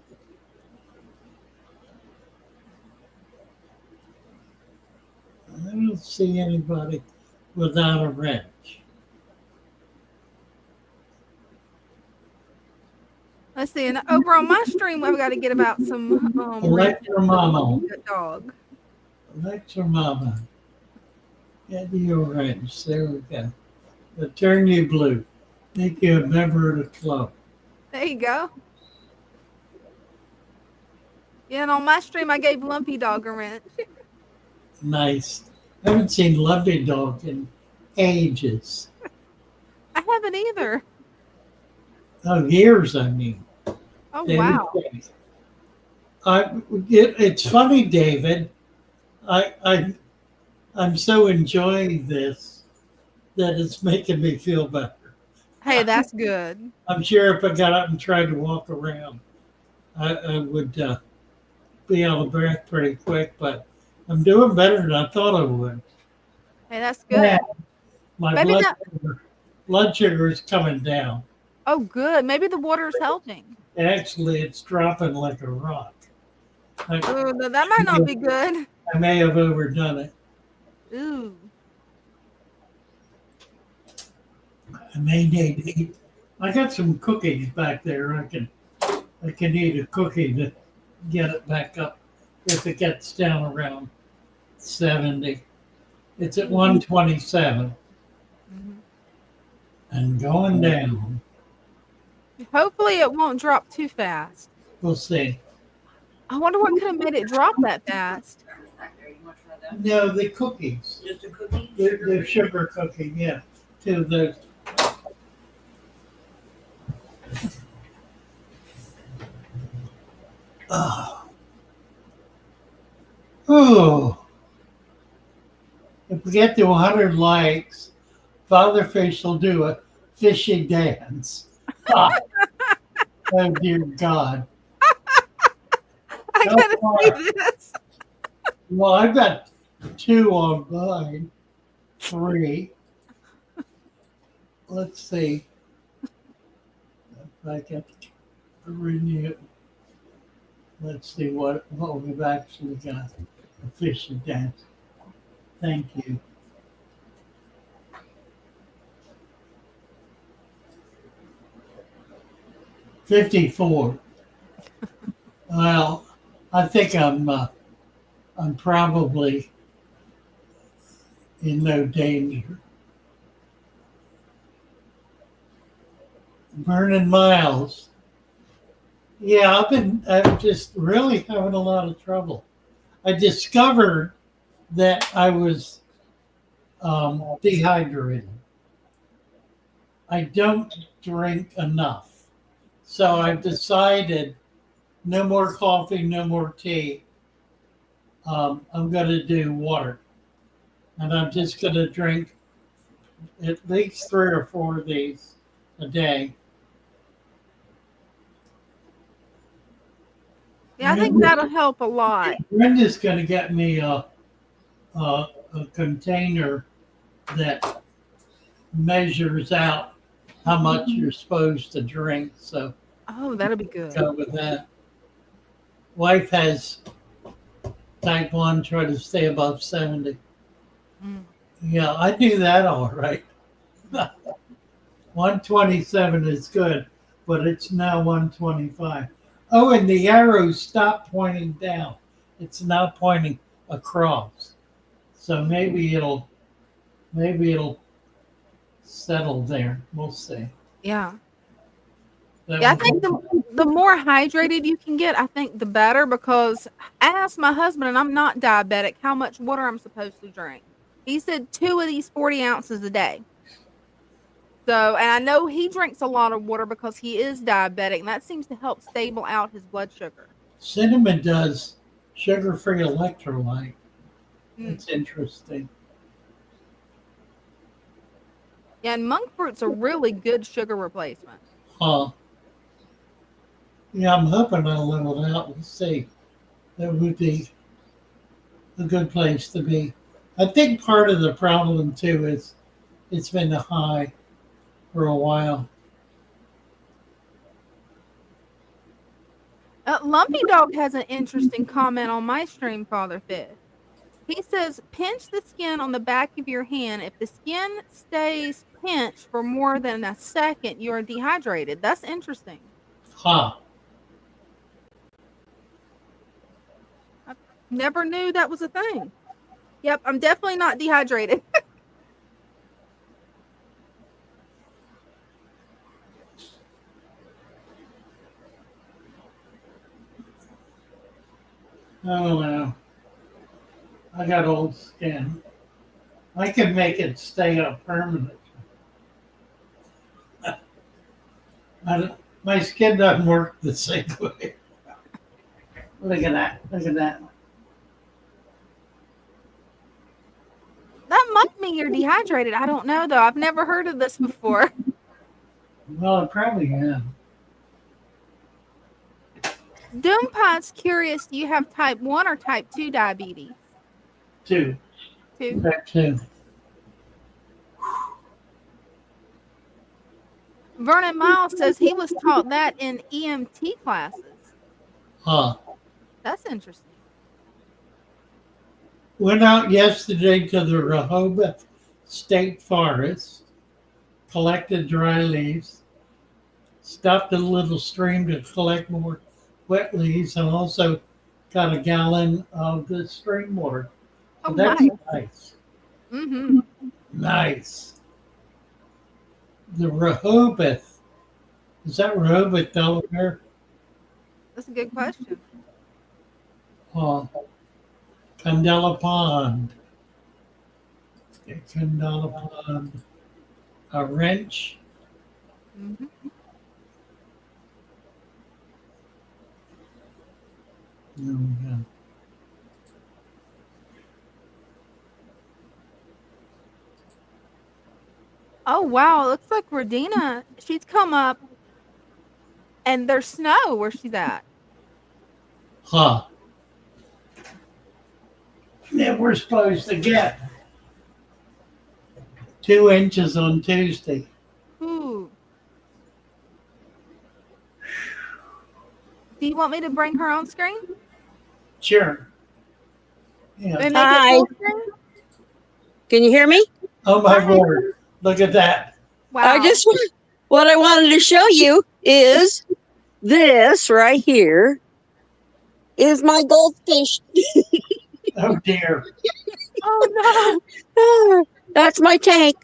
don't see anybody without a wrench. Let's see. And over on my stream, I've got to get about some Electro Mama. dog. Electro Mama. Get your wrench. There we go. The Turn You Blue. Make you a member of the club. There you go. Yeah, and on my stream, I gave Lumpy Dog a wrench. Nice. I haven't seen Lumpy Dog in ages. I haven't either. Oh, years, I mean. Oh, wow. It's funny, David. I'm so enjoying this that it's making me feel better. Hey, that's good. I'm sure if I got up and tried to walk around, I would be out of breath pretty quick, but I'm doing better than I thought I would. Hey, that's Yeah, good. my Maybe that. blood sugar is coming down. Oh, good. Maybe the water's helping. Actually, it's dropping like a rock. I, Oh, that might not be good. I may have overdone it. Ooh. I may need to eat. I got some cookies back there. I can eat a cookie to get it back up if it gets down around 70. It's at 127 Mhm. and going down. Hopefully, it won't drop too fast. We'll see. I wonder what could have made it drop that fast. No, the cookies. Just a cookie? The sugar cookie, yeah. To the oh. If we get to 100 likes, Father Fish will do a fishy dance. Ah, oh dear God. I So gotta far, see this. well, I've got 2 on mine. 3. Let's see if I can renew. Let's see what we've actually got. A fishy dance. Thank you. $54. Well, I think I'm probably in no danger. Burning miles. Yeah, I'm just really having a lot of trouble. I discovered that I was dehydrated. I don't drink enough. So I've decided no more coffee, no more tea. I'm going to do water. And I'm just going to drink at least 3 or 4 of these a day. Yeah, I think that'll help a lot. Brenda's going to get me a container that measures out how much you're supposed to drink. So Oh, that'll be good. go with that. Wife has type 1, try to stay above 70. Mm. Yeah, I do that all right. 127 is good, but it's now 125. Oh, and the arrow stopped pointing down. It's now pointing across. So maybe it'll settle there. We'll see. Yeah. That Yeah, I was- think the more hydrated you can get, I think the better, because I asked my husband, and I'm not diabetic, how much water I'm supposed to drink. He said 2 of these 40 ounces a day. So, and I know he drinks a lot of water because he is diabetic, and that seems to help stable out his blood sugar. cinnamon does sugar-free electrolyte. Mm. It's interesting. Yeah, and monk fruit's a really good sugar replacement. Huh. Yeah, I'm hoping I'll level it out. We'll see. That would be a good place to be. I think part of the problem too is it's been a high for a while. Lumpy Dog has an interesting comment on my stream, Father Fish. He says, pinch the skin on the back of your hand. If the skin stays pinched for more than a second, you are dehydrated. That's interesting. Huh. Never knew that was a thing. Yep, I'm definitely not dehydrated. Oh well. I got old skin. I can make it stay up permanently. My skin doesn't work the same way. Look at that. Look at that. That might mean you're dehydrated. I don't know, though. I've never heard of this before. Well, I probably am. Doompot's curious, do you have type 1 or type 2 diabetes? 2. 2. Type 2. Vernon Miles says he was taught that in EMT classes. Huh. That's interesting. Went out yesterday to the Rehoboth State Forest, collected dry leaves, stopped at a little stream to collect more wet leaves, and also got a gallon of the stream water. So Oh, that's nice. nice. Mm-hmm. Nice. The Rehoboth. Is that Rehoboth, Delaware? That's a good question. Candela Pond. Okay, Candela Pond. A wrench. Mm-hmm. There we go. Oh, wow. It looks like Radina, she's come up and there's snow where she's at. Huh. Then we're supposed to get 2 inches on Tuesday. Ooh. Do you want me to bring her on screen? Sure. Yeah. And make Hi. it full screen? Can you hear me? Oh my word. Look at that. I Wow. just what I wanted to show you is this right here is my goldfish. Oh dear. Oh, That's my tank.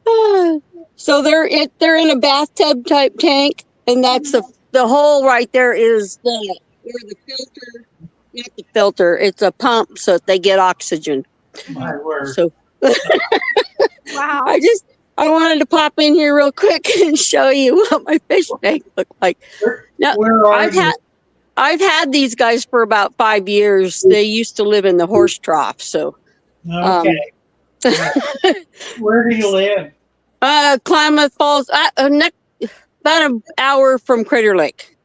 no. So they're in a bathtub type tank, and that's the hole right there is the where the filter, not the filter, it's a pump so that they get oxygen. My word. So Wow. I wanted to pop in here real quick and show you what my fish tank looked like. Now, Where are you? I've had these guys for about 5 years. They used to live in the horse trough, so Okay. Where do you live? Klamath Falls, about an hour from Crater Lake.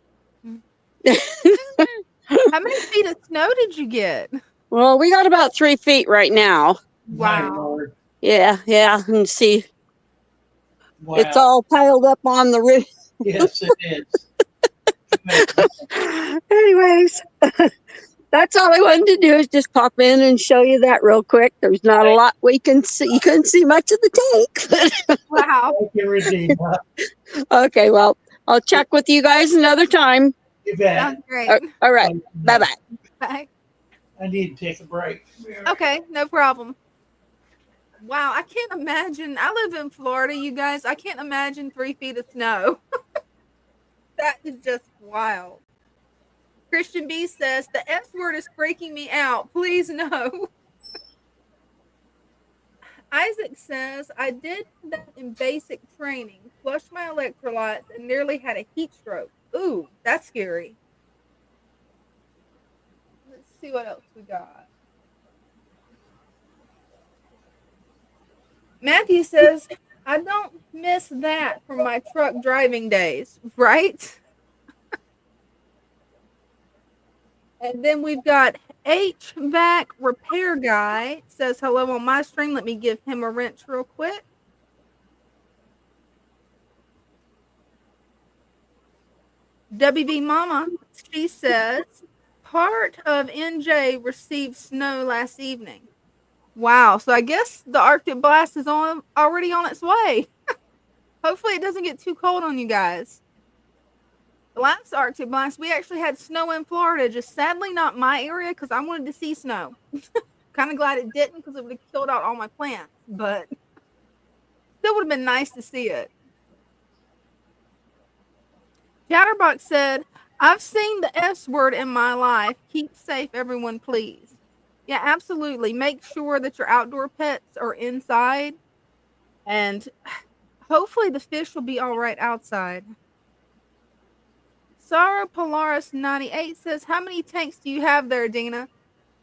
How many feet of snow did you get? Well, we got about 3 feet right now. My Wow. Lord. Yeah, and see, Wow. it's all piled up on the roof. Yes, it is. Anyways, that's all I wanted to do is just pop in and show you that real quick. There's not a lot we can see. You couldn't see much of the tank. Wow. Thank you, Regina. Okay, well, I'll check with you guys another time. You bet. Sounds great. All right. Bye-bye. Bye. I need to take a break. Okay, no problem. Wow, I can't imagine. I live in Florida, you guys. I can't imagine 3 feet of snow. That is just wild. Christian B says, the S word is freaking me out. Please no. Isaac says, I did that in basic training, flushed my electrolytes, and nearly had a heat stroke. Ooh, that's scary. Let's see what else we got. Matthew says, I don't miss that from my truck driving days, right? And then we've got HVAC repair guy says hello on my stream. Let me give him a wrench real quick. WB Mama, she says, part of NJ received snow last evening. Wow, so I guess the Arctic blast is already on its way. Hopefully it doesn't get too cold on you guys. The last Arctic blast, we actually had snow in Florida, just sadly not my area because I wanted to see snow. Kind of glad it didn't because it would have killed out all my plants, but still would have been nice to see it. Chatterbox said, I've seen the S word in my life. Keep safe, everyone, please. Yeah, absolutely. Make sure that your outdoor pets are inside, and hopefully the fish will be all right outside. Sarah Polaris 98 says, how many tanks do you have there, Dina?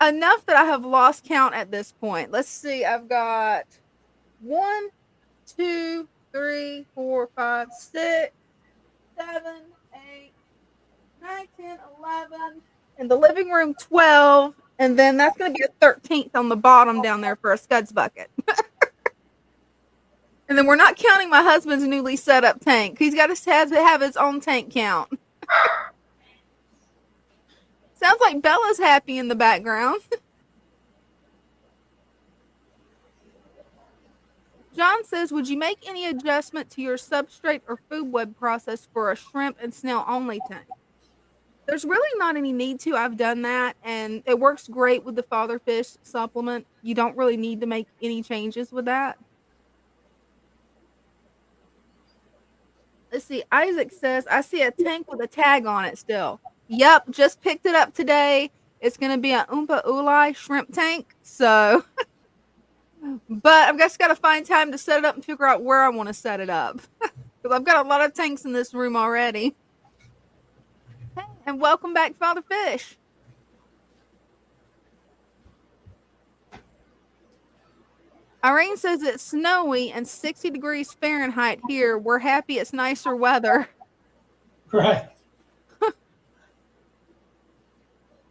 Enough that I have lost count at this point. Let's see. I've got 1, 2, 3, 4, 5, 6, 7, 8, 9, 10, 11. In the living room, 12. And then that's going to be a 13th on the bottom down there for a Scuds bucket. And then we're not counting my husband's newly set up tank. He's got to have his own tank count. Sounds like Bella's happy in the background. John says, would you make any adjustment to your substrate or food web process for a shrimp and snail only tank? There's really not any need to. I've done that, and it works great with the Father Fish supplement. You don't really need to make any changes with that. Let's see. Isaac says, I see a tank with a tag on it still. Yep, just picked it up today. It's going to be an Oompa Ulai shrimp tank. So, but I've just got to find time to set it up and figure out where I want to set it up. Because I've got a lot of tanks in this room already. Hey, and welcome back, Father Fish. Irene says it's snowy and 60 degrees Fahrenheit here. We're happy it's nicer weather. Right.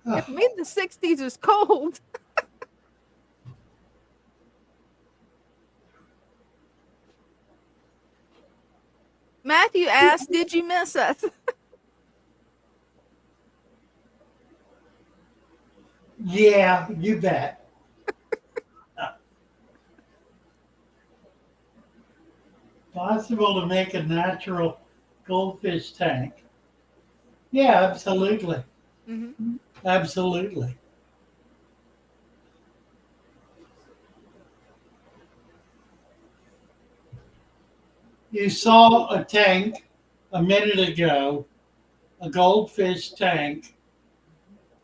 If me the 60s is cold. Matthew asked, did you miss us? Yeah, you bet. Possible to make a natural goldfish tank? Yeah, absolutely. Mm-hmm. Absolutely. You saw a tank a minute ago, a goldfish tank,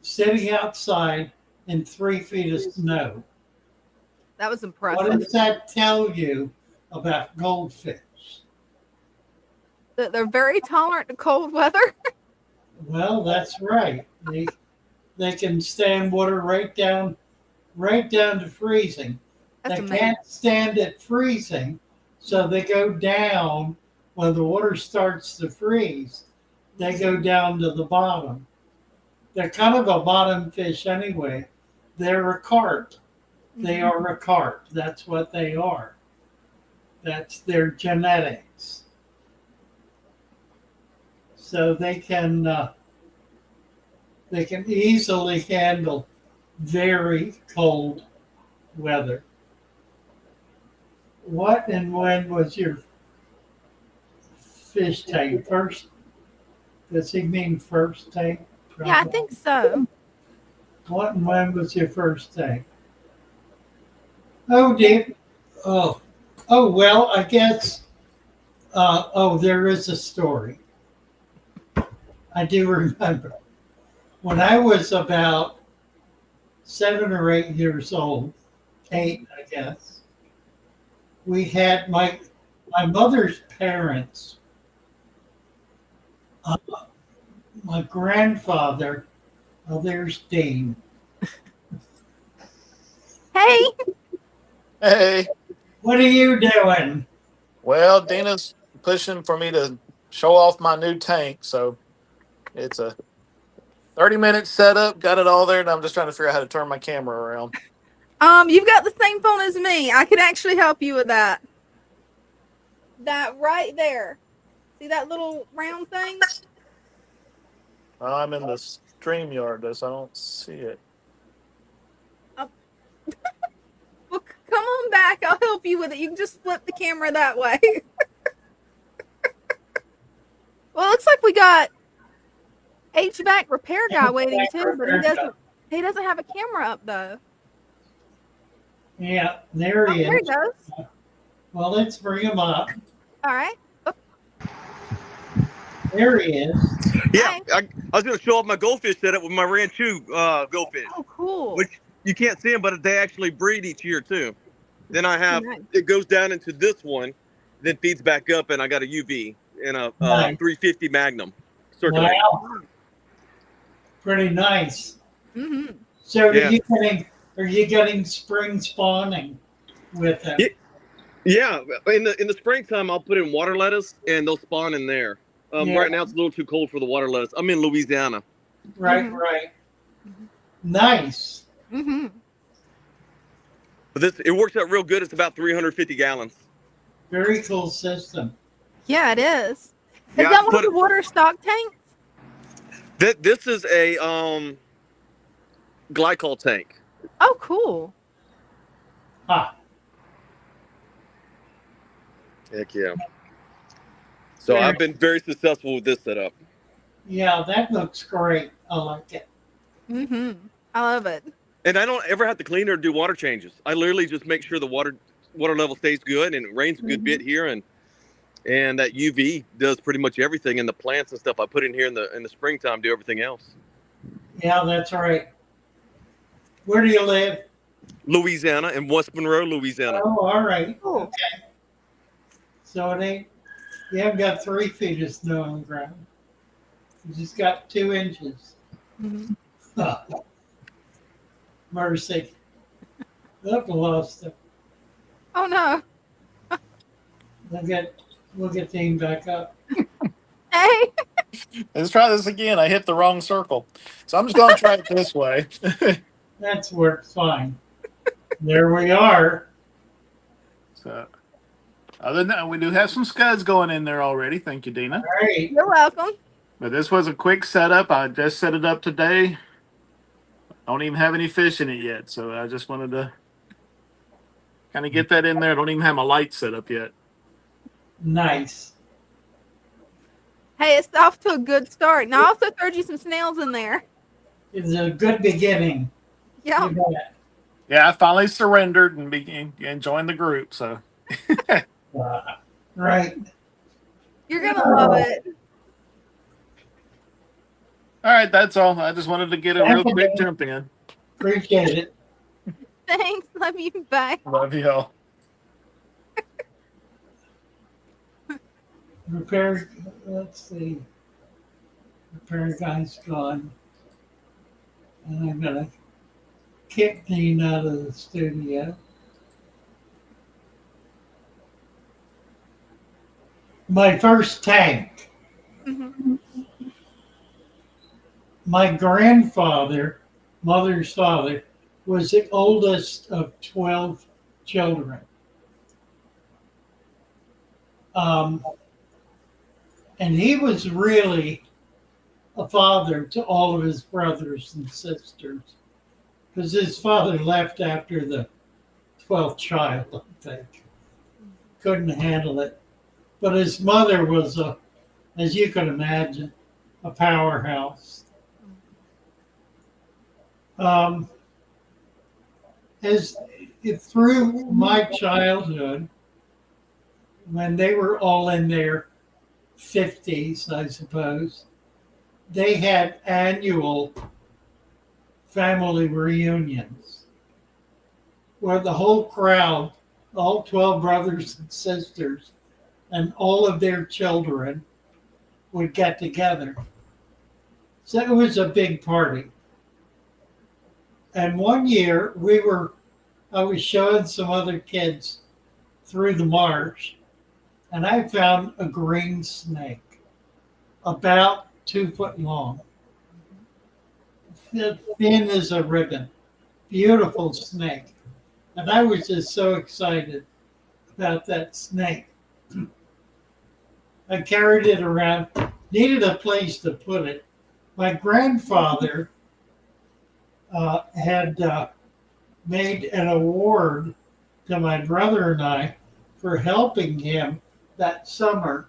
sitting outside in 3 feet of snow. That was impressive. What does that tell you about goldfish? That they're very tolerant to cold weather. Well, that's right. They can stand water right down to freezing. That's They amazing. can't stand it freezing, so they go down when the water starts to freeze. They go down to the bottom. They're kind of a bottom fish anyway. They're a carp. They are a carp. That's what they are. That's their genetics. So they can easily handle very cold weather. What and when was your fish tank? First? Does he mean first tank? Yeah, I think so. What and when was your first tank? Oh, dear. Oh, well, I guess. There is a story. I do remember. When I was about 7 or 8 years old, 8, I guess, we had my mother's parents, my grandfather. Oh, there's Dean. Hey, Hey, What are you doing? well, Dina's pushing for me to show off my new tank, so it's a 30-minute setup. Got it all there, and I'm just trying to figure out how to turn my camera around. you've got the same phone as me. I can actually help you with that. That right there. See that little round thing? I'm in the StreamYard, though, so I don't see it. Well, come on back. I'll help you with it. You can just flip the camera that way. Well, it looks like we got HVAC repair guy waiting too, but he doesn't have a camera up though. Yeah, there he There he is. goes. Well, let's bring him up. All right. There he is. Yeah, Hi. I was going to show off my goldfish setup with my Ranchu goldfish, Oh, cool. which you can't see them, but they actually breed each year too. Then I have Nice. it goes down into this one, then feeds back up, and I got a UV and a Nice. 350 Magnum circulating. Wow. Pretty nice. Mm-hmm. So Yeah. are you getting spring spawning with him? Yeah, in the springtime I'll put in water lettuce and they'll spawn in there. Yeah. Right now it's a little too cold for the water lettuce. I'm in Louisiana. Right, right. Nice. Mm-hmm. But it works out real good. It's about 350 gallons. Very cool system. Yeah, it is. Is Yeah, that one of the water stock tanks? This is a glycol tank. Oh, cool. Ah, Heck yeah. So very, I've been very successful with this setup. yeah, that looks great. I like it. Mm-hmm. I love it. And I don't ever have to clean or do water changes. I literally just make sure the water level stays good, and it rains a good bit here, and that UV does pretty much everything, and the plants and stuff I put in here in the springtime do everything else. Yeah, that's right. Where do you live? Louisiana, in West Monroe, Louisiana. Oh, all right. Cool. Okay. So it ain't, you haven't got 3 feet of snow on the ground. You just got 2 inches. Mm-hmm. Oh, mercy. Look, lost it. Oh no. We'll get Dean back up. Hey. Let's try this again. I hit the wrong circle. So I'm just going to try it this way. That's worked fine. There we are. So, other than that, we do have some scuds going in there already. Thank you, Dina. Great. You're welcome. But this was a quick setup. I just set it up today. I don't even have any fish in it yet. So I just wanted to kind of get that in there. I don't even have my light set up yet. Nice. Hey, it's off to a good start. And I also threw you some snails in there. It's a good beginning. Yeah. You bet. Yeah, I finally surrendered and joined the group. So Right. You're going to love it. all right, that's all. I just wanted to get a real quick jump in. Appreciate it. Thanks. Love you. Bye. Love you all. Repair, let's see. Repair guy's gone. And I'm going to kick Dean out of the studio. My first tank. Mm-hmm. My grandfather, mother's father, was the oldest of 12 children. And he was really a father to all of his brothers and sisters, because his father left after the 12th child, I think. Couldn't handle it. But his mother was, as you can imagine, a powerhouse. Through my childhood, when they were all in their 50s, I suppose, they had annual family reunions where the whole crowd, all 12 brothers and sisters, and all of their children would get together. So it was a big party. And one year I was showing some other kids through the marsh, and I found a green snake, about 2 foot long, thin as a ribbon, beautiful snake. And I was just so excited about that snake. I carried it around, needed a place to put it. My grandfather had made an award to my brother and I for helping him that summer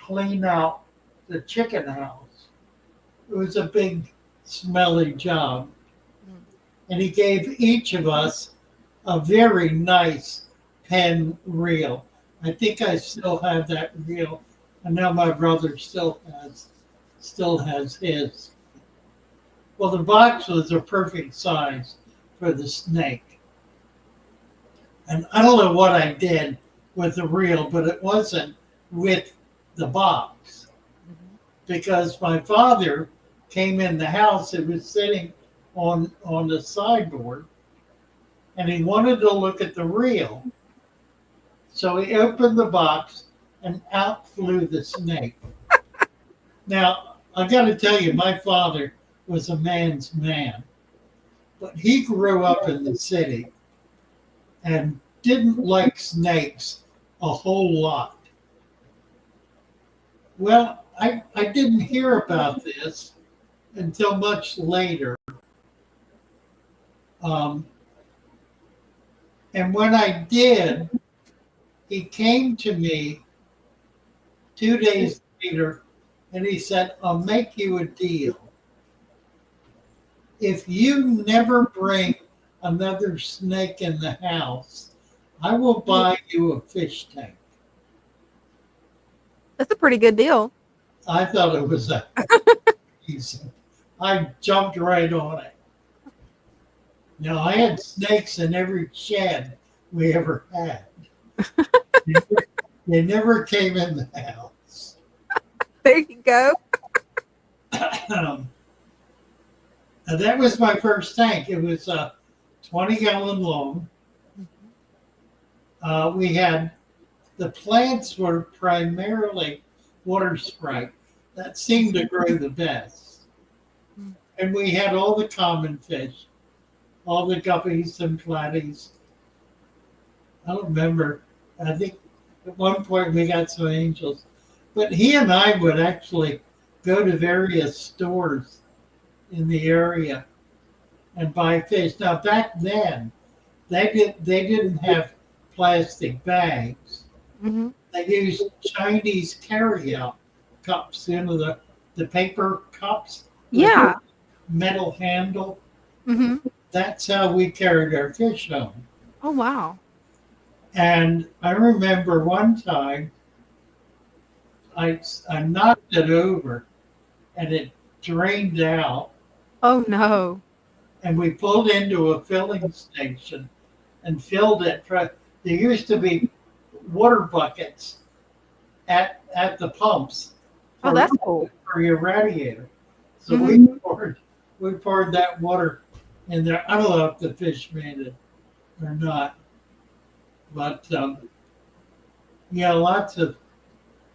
clean out the chicken house. It was a big, smelly job. And he gave each of us a very nice pen reel. I think I still have that reel. And now my brother still has his. Well, the box was a perfect size for the snake. And I don't know what I did with the reel, but it wasn't with the box. Because my father came in the house, it was sitting on the sideboard, and he wanted to look at the reel. So he opened the box and out flew the snake. Now, I got to tell you, my father was a man's man, but he grew up in the city and didn't like snakes a whole lot. Well, I didn't hear about this until much later. Um, and when I did, he came to me 2 days later and he said, I'll make you a deal. If you never bring another snake in the house, I will buy you a fish tank. That's a pretty good deal. I thought it was a easy. I jumped right on it. Now, I had snakes in every shed we ever had. They never came in the house. There you go. And that was my first tank. It was 20-gallon long. We had the plants were primarily water sprite. That seemed to grow the best. And we had all the common fish, all the guppies and platies. I don't remember. I think at one point we got some angels. But he and I would actually go to various stores in the area and buy fish. Now back then, they didn't have plastic bags. Mm-hmm. They used Chinese carryout cups, the paper cups with Yeah. metal handle. Mm-hmm. That's how we carried our fish home. Oh, wow. And I remember one time I knocked it over and it drained out. Oh, no. And we pulled into a filling station and filled it. There used to be water buckets at the pumps Oh, that's cool. for your radiator. So Mhm. we poured that water in there. I don't know if the fish made it or not, but yeah, lots of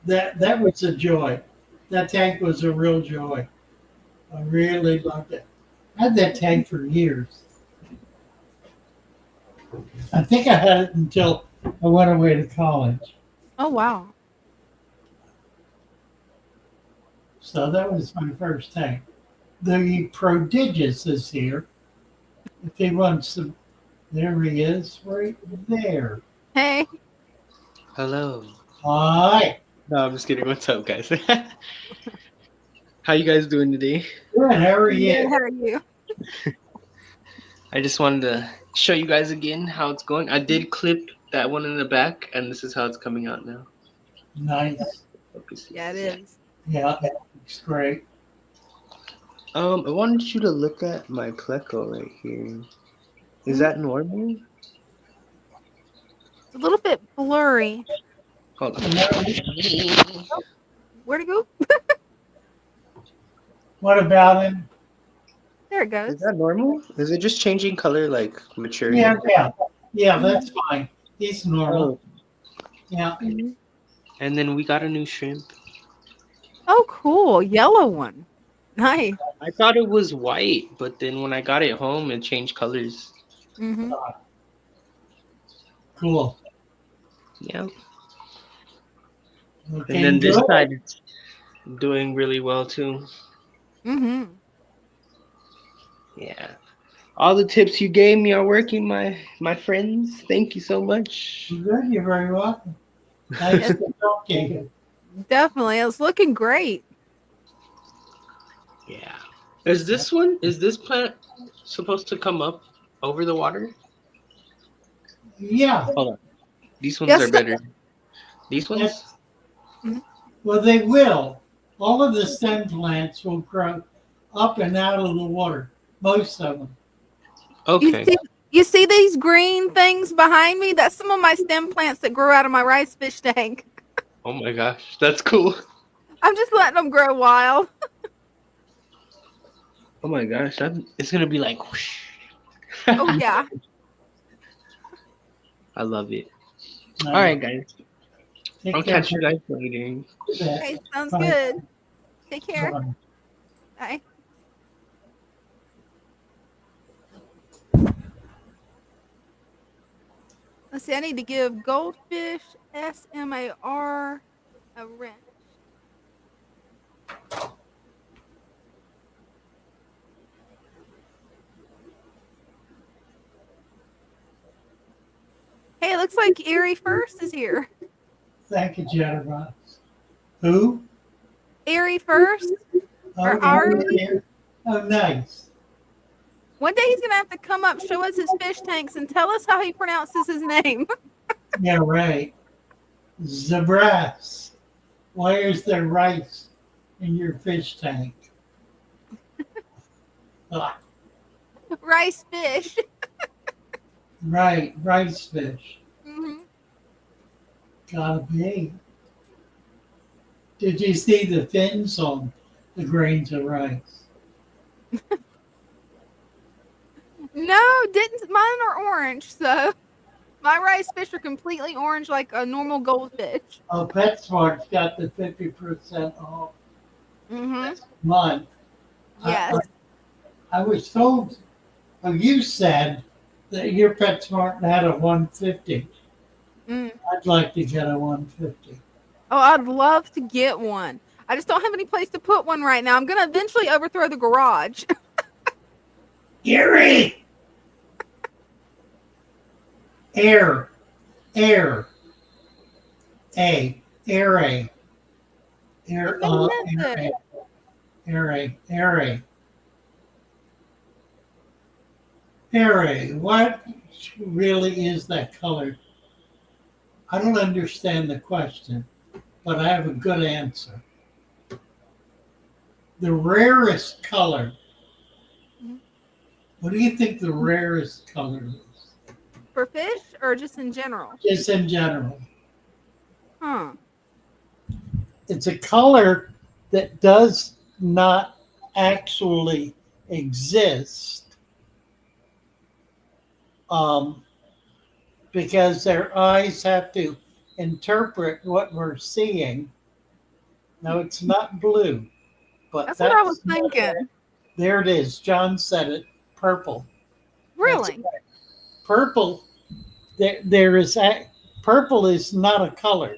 that. That was a joy. That tank was a real joy. I really loved it. I had that tank for years. I think I had it until I went away to college. Oh, wow. So that was my first tank. The prodigious is here. If he wants to, there he is, right there. Hey. Hello. Hi. No, I'm just kidding. What's up, guys? How you guys doing today? Good. How are Good. you? How are you? I just wanted to show you guys again how it's going. I did clip that one in the back, and this is how it's coming out now. Nice. Focus. Yeah, it is. Yeah, that looks great. I wanted you to look at my pleco right here. Is that normal? It's a little bit blurry. Hold on. Oh, where'd it go? What about him? There it goes. Is that normal? Is it just changing color like maturing? Yeah, that's fine. He's normal. Yeah. Mm-hmm. And then we got a new shrimp. Oh, cool. Yellow one. Nice. I thought it was white, but then when I got it home, it changed colors. Mm-hmm. Cool. Yeah. Okay, And then this good. side is doing really well too. Mm-hmm. Yeah. All the tips you gave me are working, my friends. Thank you so much. Good. You're very welcome. Nice to talk to you. Definitely. It's looking great. Yeah. Is this plant supposed to come up over the water? Yeah. Hold on. These ones Yes. are better. These ones? Mm-hmm. Well, they will. All of the stem plants will grow up and out of the water. Most of them. Okay. You see these green things behind me? That's some of my stem plants that grew out of my rice fish tank. Oh my gosh, that's cool. I'm just letting them grow wild. Oh my gosh, it's gonna be like whoosh. Oh, yeah. I love it. Nice. All right, guys. Take I'll care. catch you guys later. Do that. Okay, sounds Bye. good. Take care. Bye. Bye. Let's see. I need to give goldfish SMAR a wrench. Hey, it looks like Erie First is here. Thank you, Jennifer. Who? Erie First Oh, or yeah, Ari. here. Oh, nice. One day he's gonna have to come up, show us his fish tanks, and tell us how he pronounces his name. Yeah, right. Zabras. Why is there rice in your fish tank? Ah, Rice fish. right, rice fish. Hmm. Gotta be. Did you see the fins on the grains of rice? No, didn't mine are orange, so my rice fish are completely orange like a normal goldfish. Oh, PetSmart's got the 50% off Mm-hmm. month. Yes. I was told, oh, you said that your PetSmart had a 150. Mm. I'd like to get a 150. Oh, I'd love to get one. I just don't have any place to put one right now. I'm gonna eventually overthrow the garage. Gary! Air. Air. A. Air A. Air I Air missed A. it. Air A. Air A. Air A. What really is that color? I don't understand the question, but I have a good answer. The rarest color. Mhm. What do you think the rarest color is? For fish or just in general? Just in general. Huh. It's a color that does not actually exist because their eyes have to interpret what we're seeing. No, it's not blue, but That's what I was that's thinking. there it is. John said it. Purple. That's Really? right. Purple. There is purple is not a color.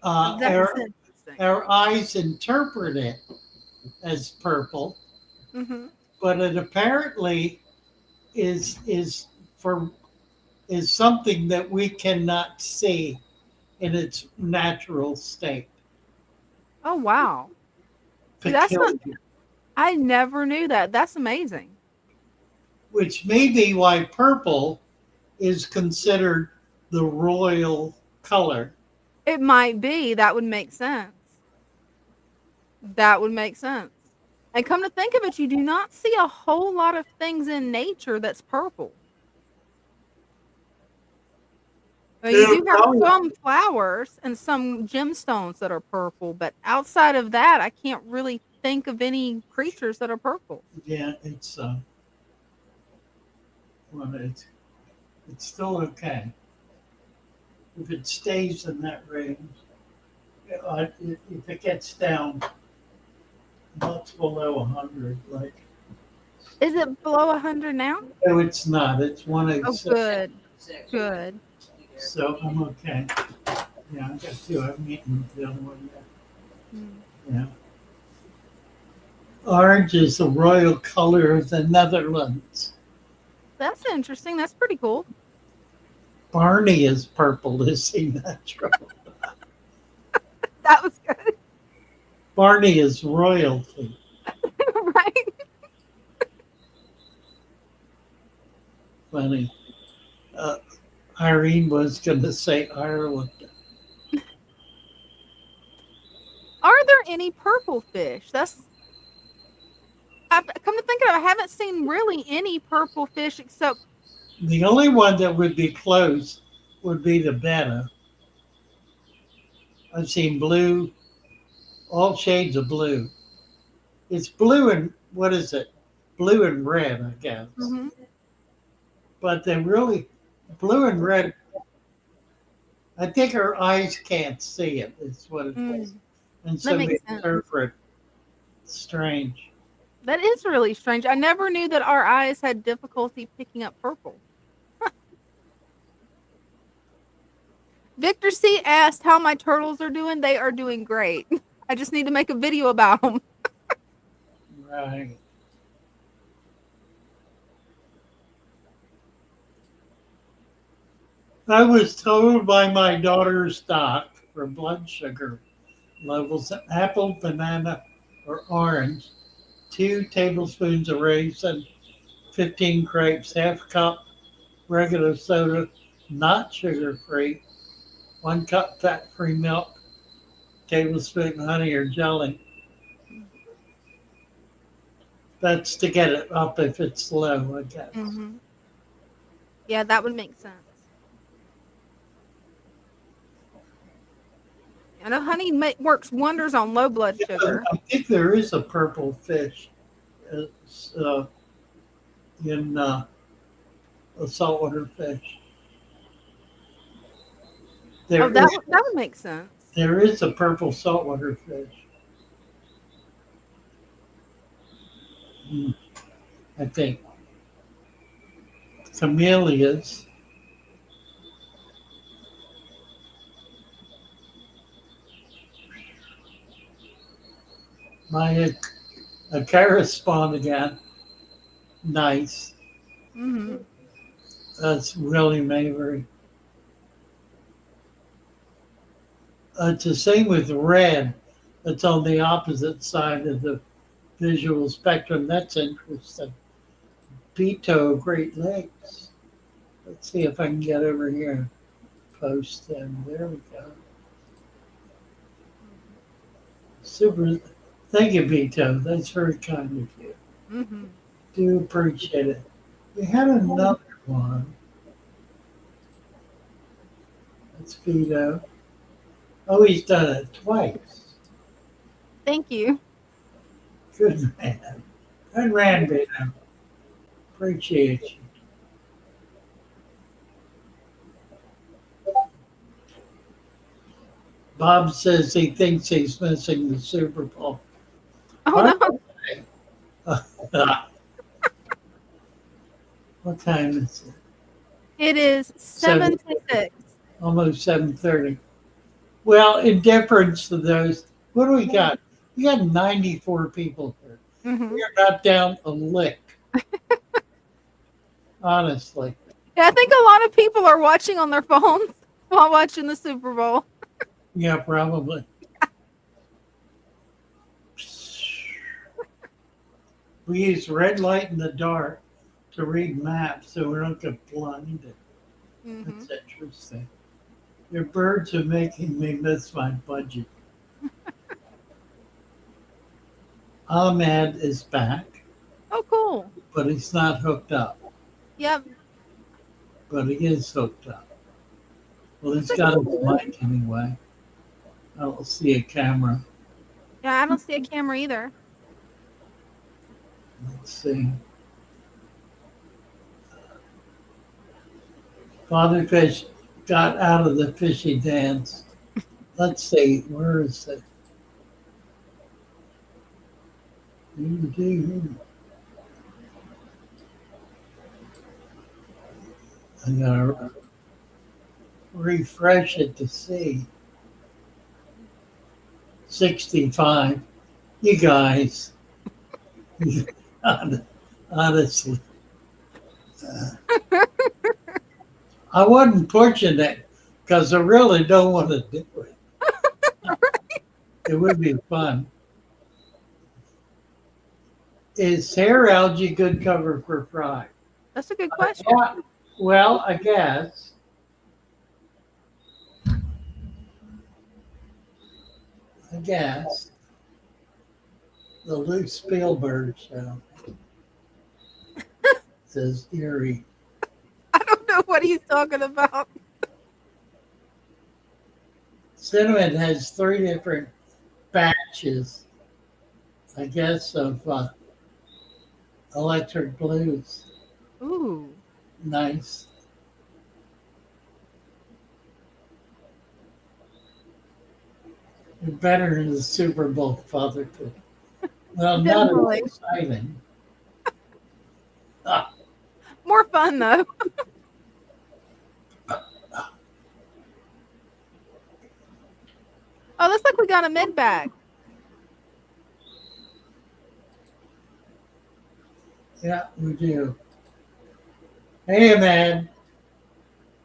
Uh, That's our, interesting. our eyes interpret it as purple, Mm-hmm. but it apparently is for is something that we cannot see in its natural state. Oh wow. See, that's not. Peculiar, I never knew that. That's amazing. which may be why purple is considered the royal color. It might be. That would make sense. That would make sense. And come to think of it, you do not see a whole lot of things in nature that's purple. You do have some flowers and some gemstones that are purple, but outside of that, I can't really think of any creatures that are purple. Yeah, well, it's still okay if it stays in that range. If it gets down much below 100, like Is it below 100 now? no, it's not. It's Oh, 106. good. Good. So I'm okay. Yeah, I got two. I haven't eaten the other one yet. Mm. Yeah. Orange is the royal color of the Netherlands. That's interesting. That's pretty cool. Barney is purple, is he natural? That was good. Barney is royalty. Right? Funny. Irene was going to say Ireland. Are there any purple fish? I've come to think of it, I haven't seen really any purple fish except The only one that would be close would be the betta. I've seen blue, all shades of blue. It's blue and what is it? Blue and red, I guess. Mhm. But they're really blue and red. I think our eyes can't see it. Is what it is. Mm. And That so we makes sense. interpret. Strange. That is really strange. I never knew that our eyes had difficulty picking up purple. Victor C asked how my turtles are doing. They are doing great. I just need to make a video about them. Right. I was told by my daughter's doc for blood sugar levels that apple, banana, or orange, 2 tablespoons of raisin, 15 grapes, half cup regular soda, not sugar free, 1 cup fat free milk, tablespoon honey or jelly. That's to get it up if it's low, I guess. Mm-hmm. Yeah, that would make sense. I know honey works wonders on low blood sugar. I think there is a purple fish. It's, in a saltwater fish. Oh, that would make sense. There is a purple saltwater fish. I think. Camellias. My Acaris spawned again. Nice. Mm-hmm. That's really Mabry. It's the same with red. It's on the opposite side of the visual spectrum. That's interesting. Beto, Great Lakes. Let's see if I can get over here and post them. There we go. Super. Thank you, Beto. That's very kind of you. Mm-hmm. Do appreciate it. We had another one. That's Beto. Oh, he's done it twice. Thank you. Good man. Good man, Beto. Appreciate you. Bob says he thinks he's missing the Super Bowl. Oh, no. What time is it? It is 7 to 6. Almost 7:30. Well, in deference to those, what do we got? We got 94 people here. Mm-hmm. We are not down a lick. Honestly. Yeah, I think a lot of people are watching on their phones while watching the Super Bowl. Yeah, probably. We use red light in the dark to read maps so we don't get blinded. Mm-hmm. That's interesting. Your birds are making me miss my budget. Ahmed is back, Oh, cool. but he's not hooked up. Yep. But he is hooked up. Well, he's got his mic anyway. I don't see a camera. Yeah, I don't see a camera either. Let's see. Father Fish got out of the fishy dance. Let's see, where is it? I gotta refresh it to see. 65. You guys, honestly. I wasn't pushing it because I really don't want to do it. It would be fun. Is hair algae good cover for fry? That's a good question. Well, I guess. The Luke Spielberg show says eerie. I don't know what he's talking about. Cinnamon has 3 different batches, I guess, of electric blues. Ooh. Nice. Better than the Super Bowl, Father Fish. Well, not as Definitely. exciting. Ah, More fun though. Oh, looks like we got a mid bag. yeah, we do. Hey, man.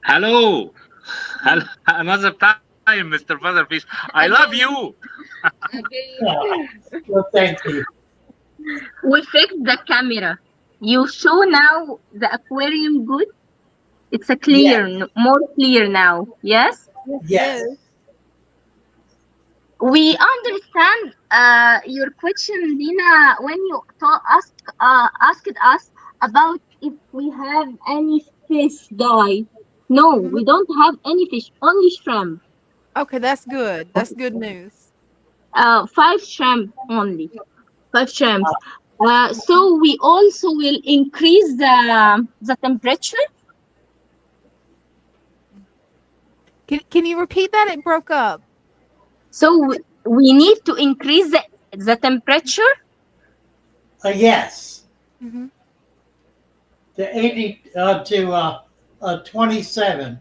Hello. Hello. Another time, Mr. Fatherfish. I love you. Yeah. Well, thank you. We fixed the camera. You show now the aquarium good? It's a Yes. clear, more clear now. Yes? Yes, it Yes. is. We understand your question, Dina, when you asked us about if we have any fish die. No, Mhm. we don't have any fish, only shrimp. Okay, that's good. That's good news. Five shrimp only. Five shrimps. So we also will increase the temperature. Can you repeat that? It broke up. So we need to increase the temperature. Yes. Hmm. To 80, to 27.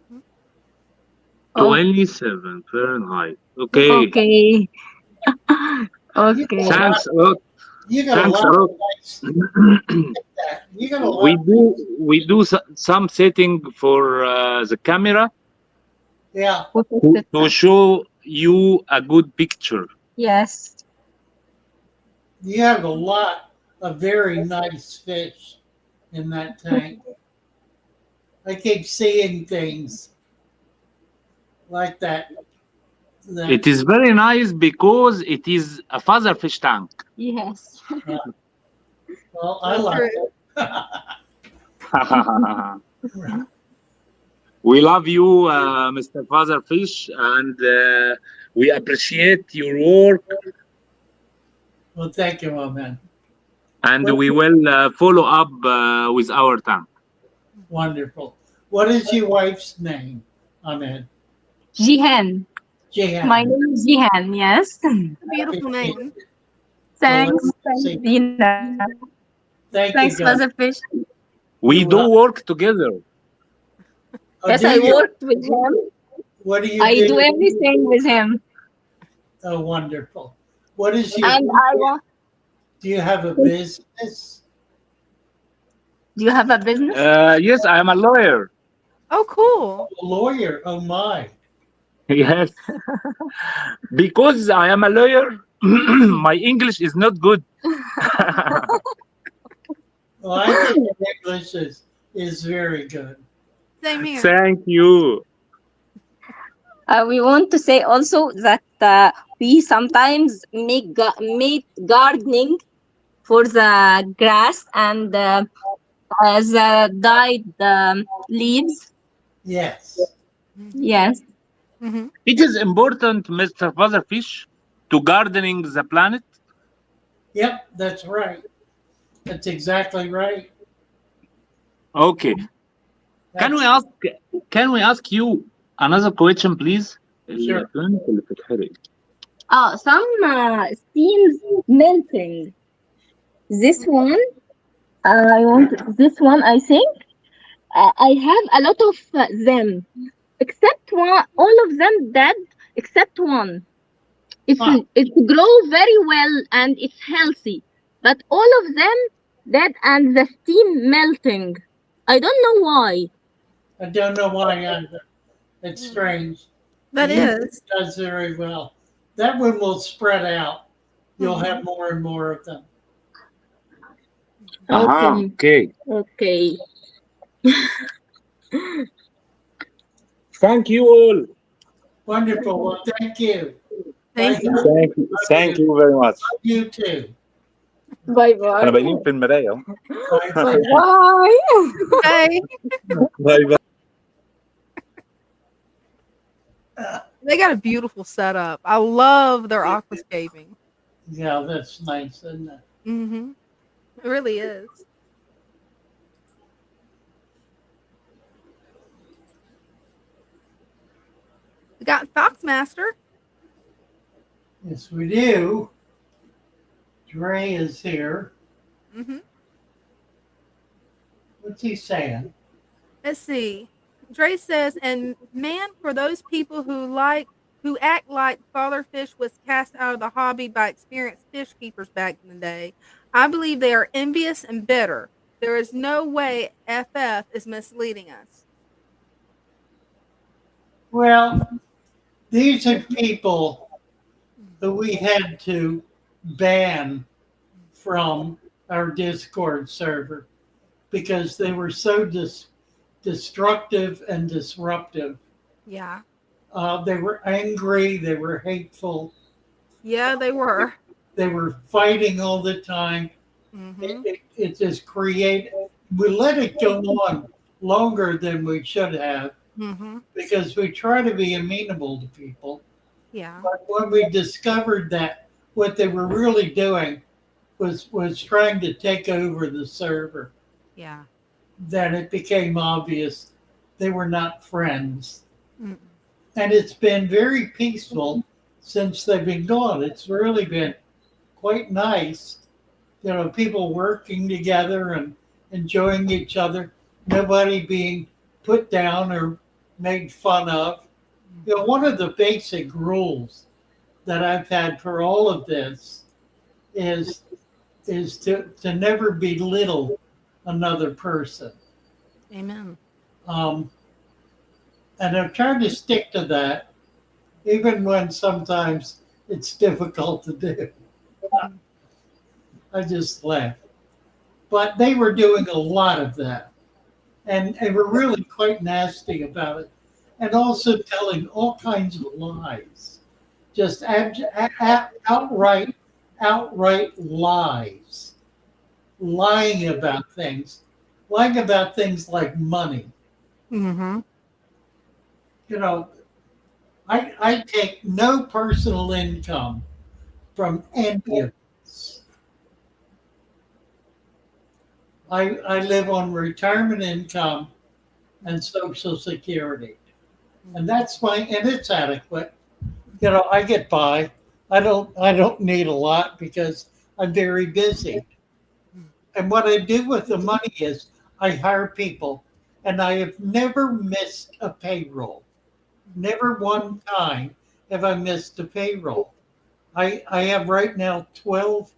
Hmm. Oh, 27 Fahrenheit. Okay. okay. You got a Okay. lot. Thanks a lot. You got a Thanks lot a of lot. nice. That. You got a we lot. do we do some setting for the camera Yeah. We fixed it to now. show you a good picture. Yes. You have a lot of very nice fish in that tank. I keep seeing things like that. It That is very nice because it is a father fish tank. Yes. well, I So like true. it. We love you, Mr. Father Fish, and we appreciate your work, Well, thank you, my man. and What we will follow up with our tank. wonderful. What is your wife's name, Ahmed? Jihan. My Jan. name is Jihan. Yes. Happy Beautiful to meet name. you. Thanks. Delight to Thanks, see you. Dina. Thank Thanks, you, guys. Father Fish. We You're do welcome. work together. Oh, Yes, do I you? worked with him. What do you I do do? everything with him. Oh, wonderful. What is your And I want. Do you have a business? Do you have a business? Yes, I am a lawyer. Oh, cool. A lawyer. Oh, my. Yes, because I am a lawyer, my English is not good. Well, I think your English is very good. Same here. Thank you. We want to say also that we sometimes make gardening for the grass and the dyed leaves. Yes. Hmm. Yes. Hmm. It is important, Mr. Fatherfish, to gardening the planet. Yep, that's right. That's exactly right. Okay. Can we That's ask can we ask you another question, please? sure. البنت اللي بتتحرق. Some steams melting. This one, I want this one. I think I have a lot of them, except one. All of them dead, except one. Huh. It grow very well and it's healthy, but all of them dead and the steam melting. I don't know why. I don't know why either. It's strange. That Usually is. does very well. That one will spread out. You'll Mhm. have more and more of them. Aha, Okay, okay. okay. Thank you all. Wonderful. Well, thank you. I Thank you. love Thank you. you very much. Love you too. Bye احنا bye. باينين في المراية اهو. Bye Bye bye. bye. Hey, باي باي. they got a beautiful setup. I love their aquascaping. Yeah, that's nice, isn't it? Hmm. It really is. We got Foxmaster. Yes, we do. Dre is here. Hmm. What's he saying? Let's see. Dre says, and man, for those people who act like Father Fish was cast out of the hobby by experienced fish keepers back in the day, I believe they are envious and bitter. There is no way FF is misleading us. Well, these are people that we had to ban from our Discord server because they were so destructive and disruptive. Yeah. They were angry, they were hateful, Yeah, they were. they were fighting all the time. Hmm. It just created, we let it go on longer than we should have Hmm. because we try to be amenable to people. Yeah. But when we discovered that what they were really doing was trying to take over the server, Yeah. then it became obvious they were not friends. Mm-mm. And it's been very peaceful since they've been gone. It's really been quite nice, people working together and enjoying each other, nobody being put down or made fun of. One of the basic rules that I've had for all of this is to never belittle another person. Amen. Um, and I've tried to stick to that, even when sometimes it's difficult to do. I just laugh. But they were doing a lot of that. And they were really quite nasty about it. And also telling all kinds of lies. Just outright lies. Lying about things like money. Hmm. You know, I take no personal income from any of this. I live on retirement income and Social Security. And and it's adequate. I get by. I don't need a lot because I'm very busy. And what I do with the money is I hire people and I have never missed a payroll. Never one time have I missed a payroll. I have right now 12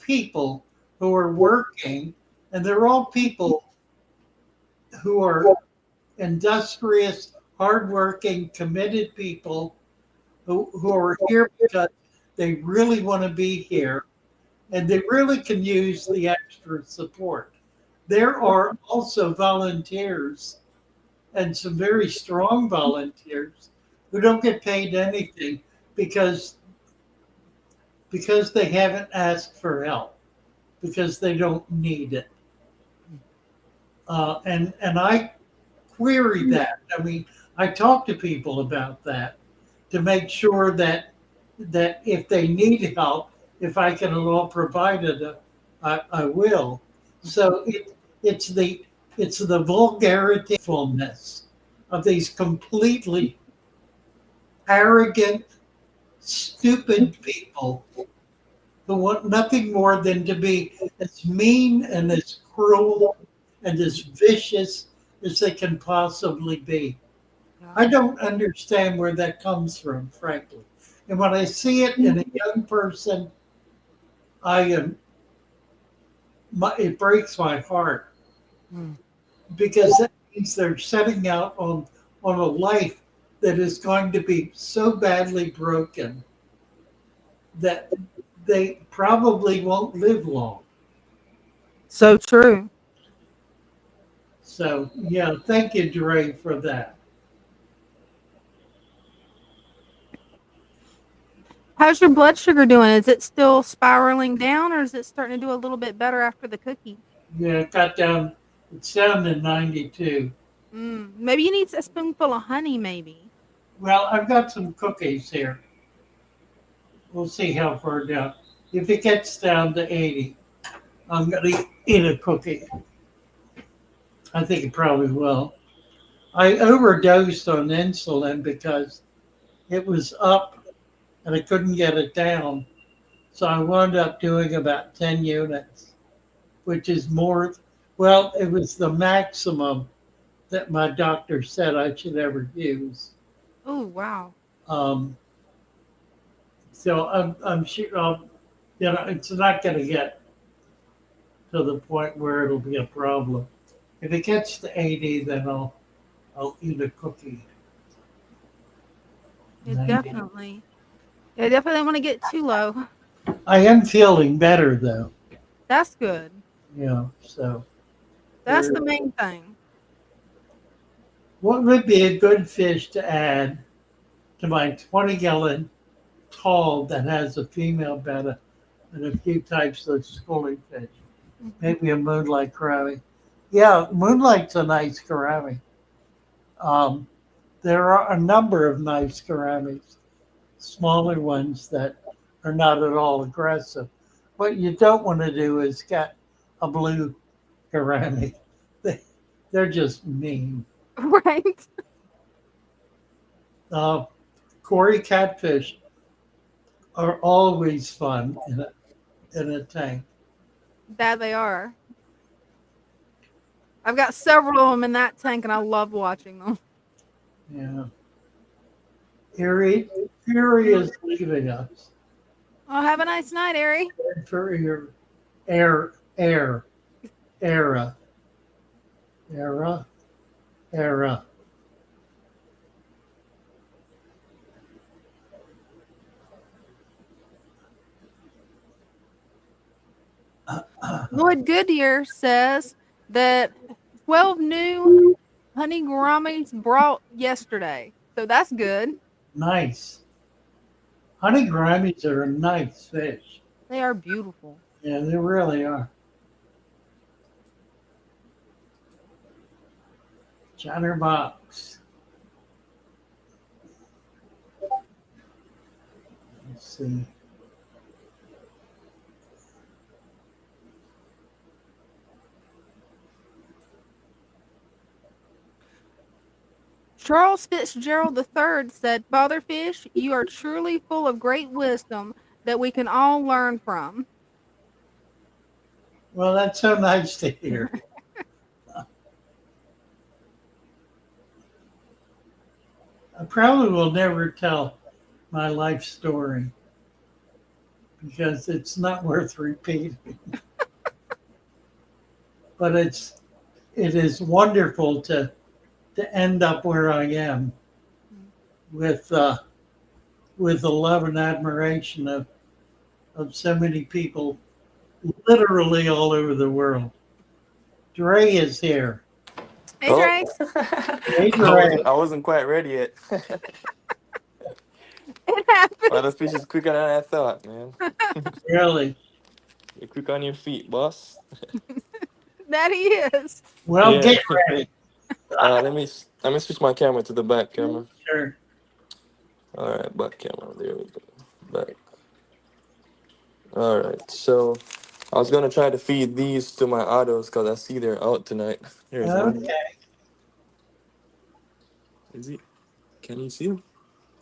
people who are working, and they're all people who are industrious, hardworking, committed people who are here because they really want to be here and they really can use the extra support. There are also volunteers and some very strong volunteers who don't get paid anything because they haven't asked for help because they don't need it. And I query that. I mean, I talk to people about that to make sure that if they need help, if I can at all provide it, I will. So it's the vulgarity fullness of these completely arrogant, stupid people who want nothing more than to be as mean and as cruel and as vicious as they can possibly be. I don't understand where that comes from, frankly. And when I see it in a young person, I am. It breaks my heart Mm. because that means they're setting out on a life that is going to be so badly broken that they probably won't live long. So true. So yeah, thank you, Dre, for that. How's your blood sugar doing? Is it still spiraling down or is it starting to do a little bit better after the cookie? Yeah, it got down. It's down to 92. Maybe you need a spoonful of honey, maybe. Well, I've got some cookies here. We'll see how far down. If it gets down to 80, I'm going to eat a cookie. I think it probably will. I overdosed on insulin because it was up and I couldn't get it down. So I wound up doing about 10 units, which is more, well, it was the maximum that my doctor said I should ever use. Oh, wow. Um, so I'm sure, you know, it's not going to get to the point where it'll be a problem. If it gets to 80, then I'll eat a cookie. Yeah, 90. definitely. Yeah, definitely don't want to get too low. I am feeling better though, That's good. you know, so That's there. the main thing. What would be a good fish to add to my 20-gallon tall that has a female betta and a few types of schooling fish? Mhm. Maybe a moonlight gouramet. Yeah, moonlight's a nice gouramet. Um, there are a number of nice gouramis, smaller ones that are not at all aggressive. What you don't want to do is get a blue gourami. They, they're just mean. Right. Uh, Cory catfish are always fun in a tank. That they are. I've got several of them in that tank, and I love watching them. Yeah. Erie is leaving us. Oh, have a nice night, Ari. For your air, air, era, era, era. Lloyd Goodyear says that 12 new honey gouramis brought yesterday. So that's good. Nice. Honey gouramis are a nice fish. They are beautiful. Yeah, they really are. Chatterbox. Let's see. Charles Fitzgerald III said, Father Fish, you are truly full of great wisdom that we can all learn from. Well, that's so nice to hear. I probably will never tell my life story because it's not worth repeating. But it is wonderful to end up where I am with with the love and admiration of so many people literally all over the world. Dre is here. Hey, Oh, Dre. Hey I Dre. wasn't quite ready yet. It Well, the happens. fish is quicker than I thought, man. Really? You're quick on your feet, boss. That he is. Well, Yeah. get ready. Let me switch my camera to the back camera. Sure. All right, back camera. There we go. Back. All right. So I was gonna try to feed these to my autos because I see they're out tonight. Here's one. Okay. Is he? Can you see him?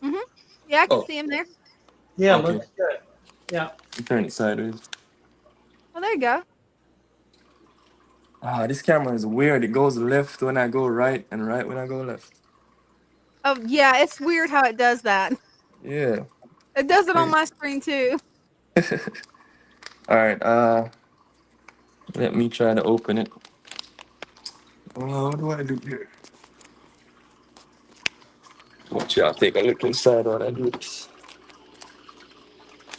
Hmm. Yeah, I can Oh, see him there. Yeah, okay. looks good. Yeah. Turn it sideways. Oh, there you go. Ah, this camera is weird. It goes left when I go right and right when I go left. Oh, yeah, it's weird how it does that. Yeah. It does it on Crazy. my screen too. All right. Let me try to open it. What do I do here? Watch y'all take a look inside while I do this.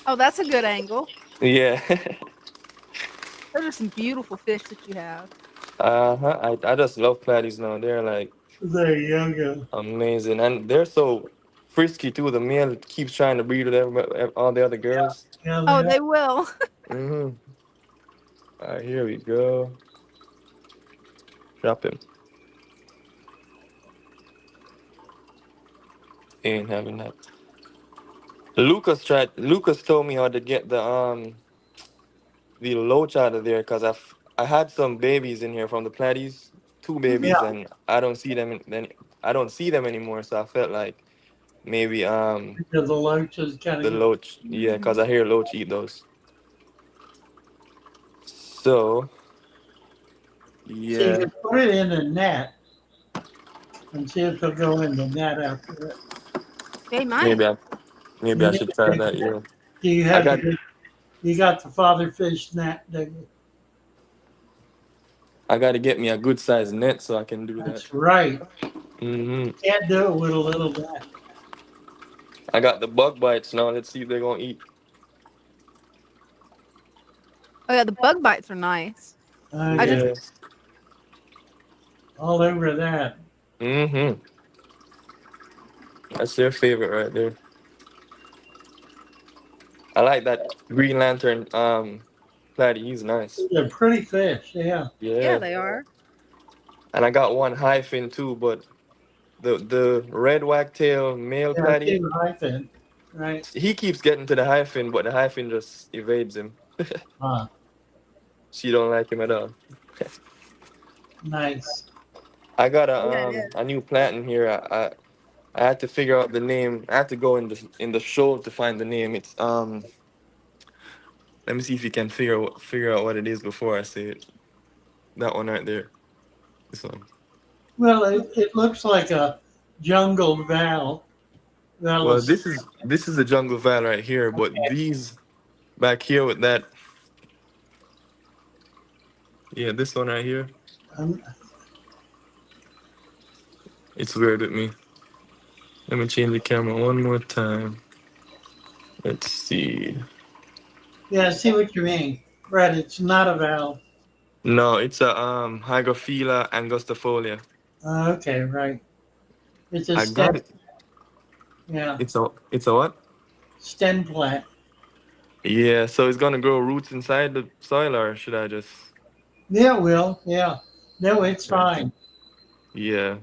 Oh, that's a good angle. Yeah. Those are some beautiful fish that you have. I just love platies now. They're like There you go. amazing, and they're so frisky too. The male keeps trying to breed with all the other girls. Yeah, Oh, they are. they will. Mm-hmm. All right, here we go. Drop him. Ain't having that. Lucas told me how to get the loach out of there because I had some babies in here from the platies, two Yeah. babies, and I don't see them anymore. So I felt like Maybe Because the loach is kind the of. loach. Yeah, because I hear loach eat those. So So you yeah, can put it in a net and see if they'll go in the net after it. They might. maybe I maybe I You should try need that. to- Yeah, Do you I have got you got the father fish net? Do you? I got to get me a good sized net so I can do that. That's right. Hmm. Can't do it with a little net. I got the bug bites now. Let's see if they're gonna eat. Oh yeah, the bug bites are nice. Oh I yeah, just Yeah. all over that. Hmm. That's their favorite right there. I like that Green Lantern platy. He's nice. They're pretty fish. Yeah. yeah, Yeah. they are. And I got one hyphen too, but the red wagtail male Yeah, platy, too hyphen. Right. he keeps getting to the hyphen, but the hyphen just evades him. Huh. She don't like him at all. Nice. I got Yeah, it is. a new plant in here. I had to figure out the name. I had to go in the show to find the name. It's let me see if you can figure out what it is before I say it. That one right there. This one. Well, it looks like a jungle val. Well, Vallis. this is the jungle val right here, but these back here with that, yeah, this one right here, Um, it's weird with me. Let me change the camera one more time. Let's see. yeah, I see what you mean. Right. It's not a val. No, it's a Hygrophila angustifolia. Okay. Right. It's a I got stem. it. Yeah. It's a what? Stem plant. Yeah, so it's gonna grow roots inside the soil, or should I just? Yeah, it will. Yeah. No, it's fine. Yeah,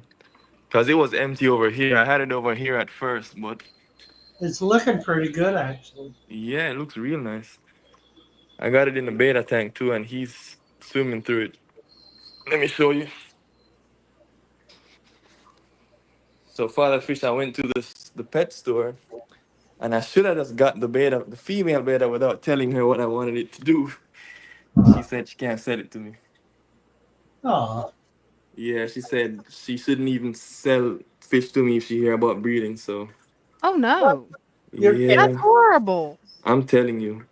cause it was empty over here. I had it over here at first, but It's looking pretty good, actually. yeah, it looks real nice. I got it in the beta tank too, and he's swimming through it. Let me show you. So Father Fish, I went to the pet store, and I should have just got the female beta, without telling her what I wanted it to do. She said she can't sell it to me. Oh, Yeah, she said she shouldn't even sell fish to me if she hear about breeding. So Oh no, you're kidding. that's yeah, horrible, I'm telling you,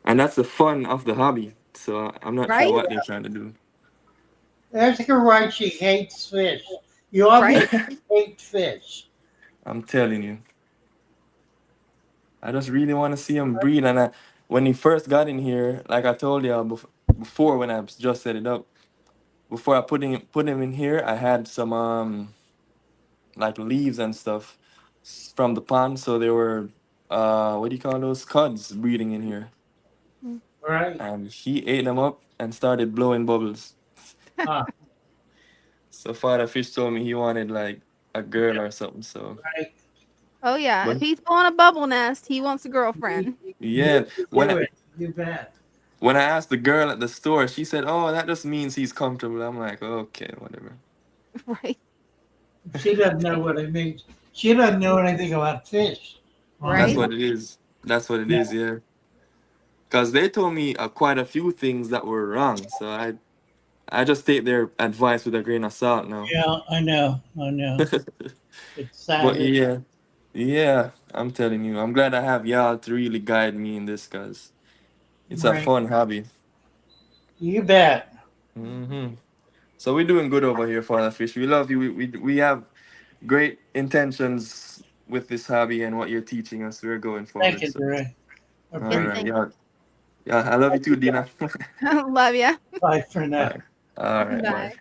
and that's the fun of the hobby. So I'm not sure right? what they're trying to do. Ask her why she hates fish. You Right? obviously hate fish. I'm telling you, I just really want to see him breed. And when he first got in here, like I told you before, when I just set it up, before I put him in here, I had some like leaves and stuff from the pond, so they were what do you call those, cuds breeding in here, Mm. Right. and he ate them up and started blowing bubbles. Ah, So Father Fish told me he wanted like a girl or something. So, right. Oh yeah, if but he's blowing a bubble nest, he wants a girlfriend. yeah, You do it. You bet. when I asked the girl at the store, she said, "Oh, that just means he's comfortable." I'm like, "Okay, whatever." Right? She doesn't know what it means. She doesn't know anything about fish. That's Right? Honestly. what it is. That's what it Yeah. is. Yeah, because they told me quite a few things that were wrong. So I just take their advice with a grain of salt now. Yeah, I know. I know. It's But sad. yeah, yeah, I'm telling you, I'm glad I have y'all to really guide me in this, because it's a Right. fun hobby. You bet. So we're doing good over here, Father Fish. We love you. We have great intentions with this hobby and what you're teaching us. We're going Thank forward. you, So, Drew. I all Yes, right, appreciate thank it. yeah, yeah. I love you too, Dina. you. Love ya. Bye for All now. right, all right, bye. Bye.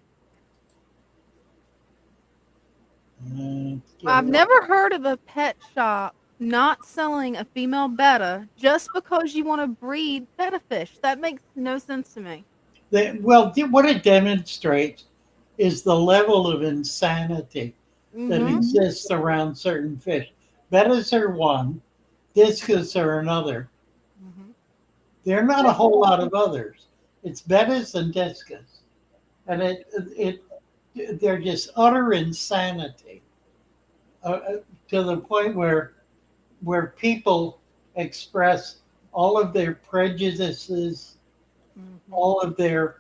Get I've her. never heard of a pet shop not selling a female betta just because you want to breed betta fish. That makes no sense to me. Well, what it demonstrates is the level of insanity that Mm-hmm. exists around certain fish. Bettas are one, discus are another. Mm-hmm. There are not a whole lot of others. It's bettas and discus, and they're just utter insanity. to the point where people express all of their prejudices, all of their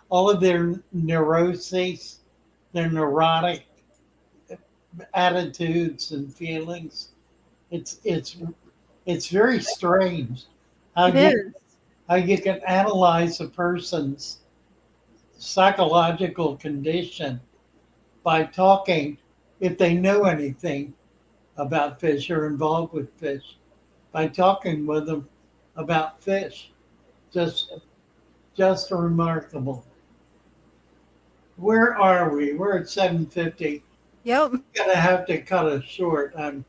all of their neuroses, their neurotic attitudes and feelings. It's very strange how It you is. how you can analyze a person's psychological condition by talking, if they know anything about fish or involved with fish, by talking with them about fish. Just just remarkable. Where are we? We're at 7:50. Yep. Gonna have to cut it short. I'm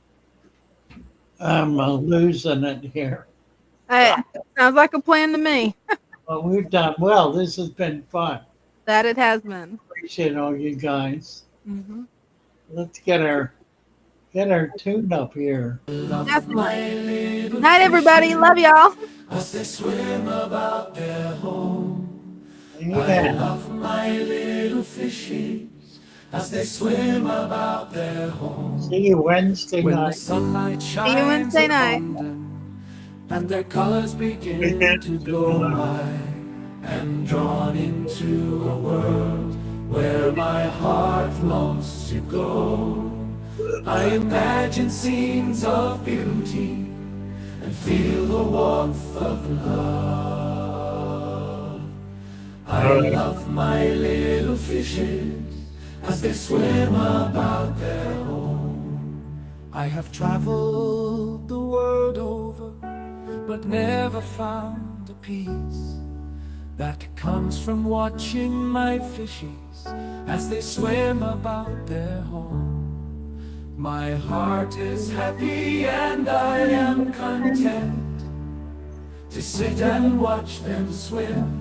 losing it here. Hey, sounds like a plan to me. Well, we've done well. This has been fun. That it has been. Appreciate all you guys. Mm-hmm. Let's get our tune up here. Definitely. Night, everybody. Love y'all. As they swim about their home. I Amen. love my little fishies as they swim about their home. See you Wednesday When the night. sunlight See you shines Wednesday night. upon them and their colors begin to glow, I am drawn into a world where my heart longs to go. I imagine scenes of beauty and feel the warmth of love. I love my little fishes as they swim about their home. I have traveled the world over, but never found a peace that comes from watching my fishies as they swim about their home. My heart is happy and I am content to sit and watch them swim.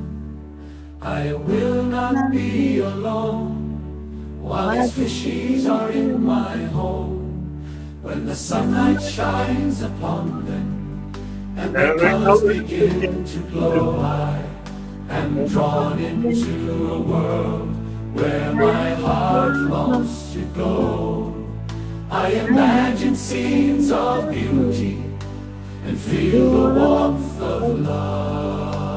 I will not be alone while these fishies are in my home. When the sunlight shines upon them and their colors begin to glow, I am drawn into a world where my heart longs to go. I imagine scenes of beauty and feel the warmth of love.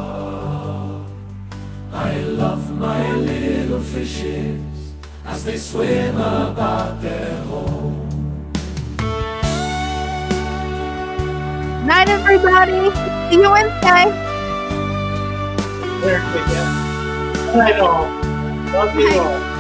I love my little fishes as they swim about their home. Night, everybody. See you Wednesday. There we go. Night all. Love you all.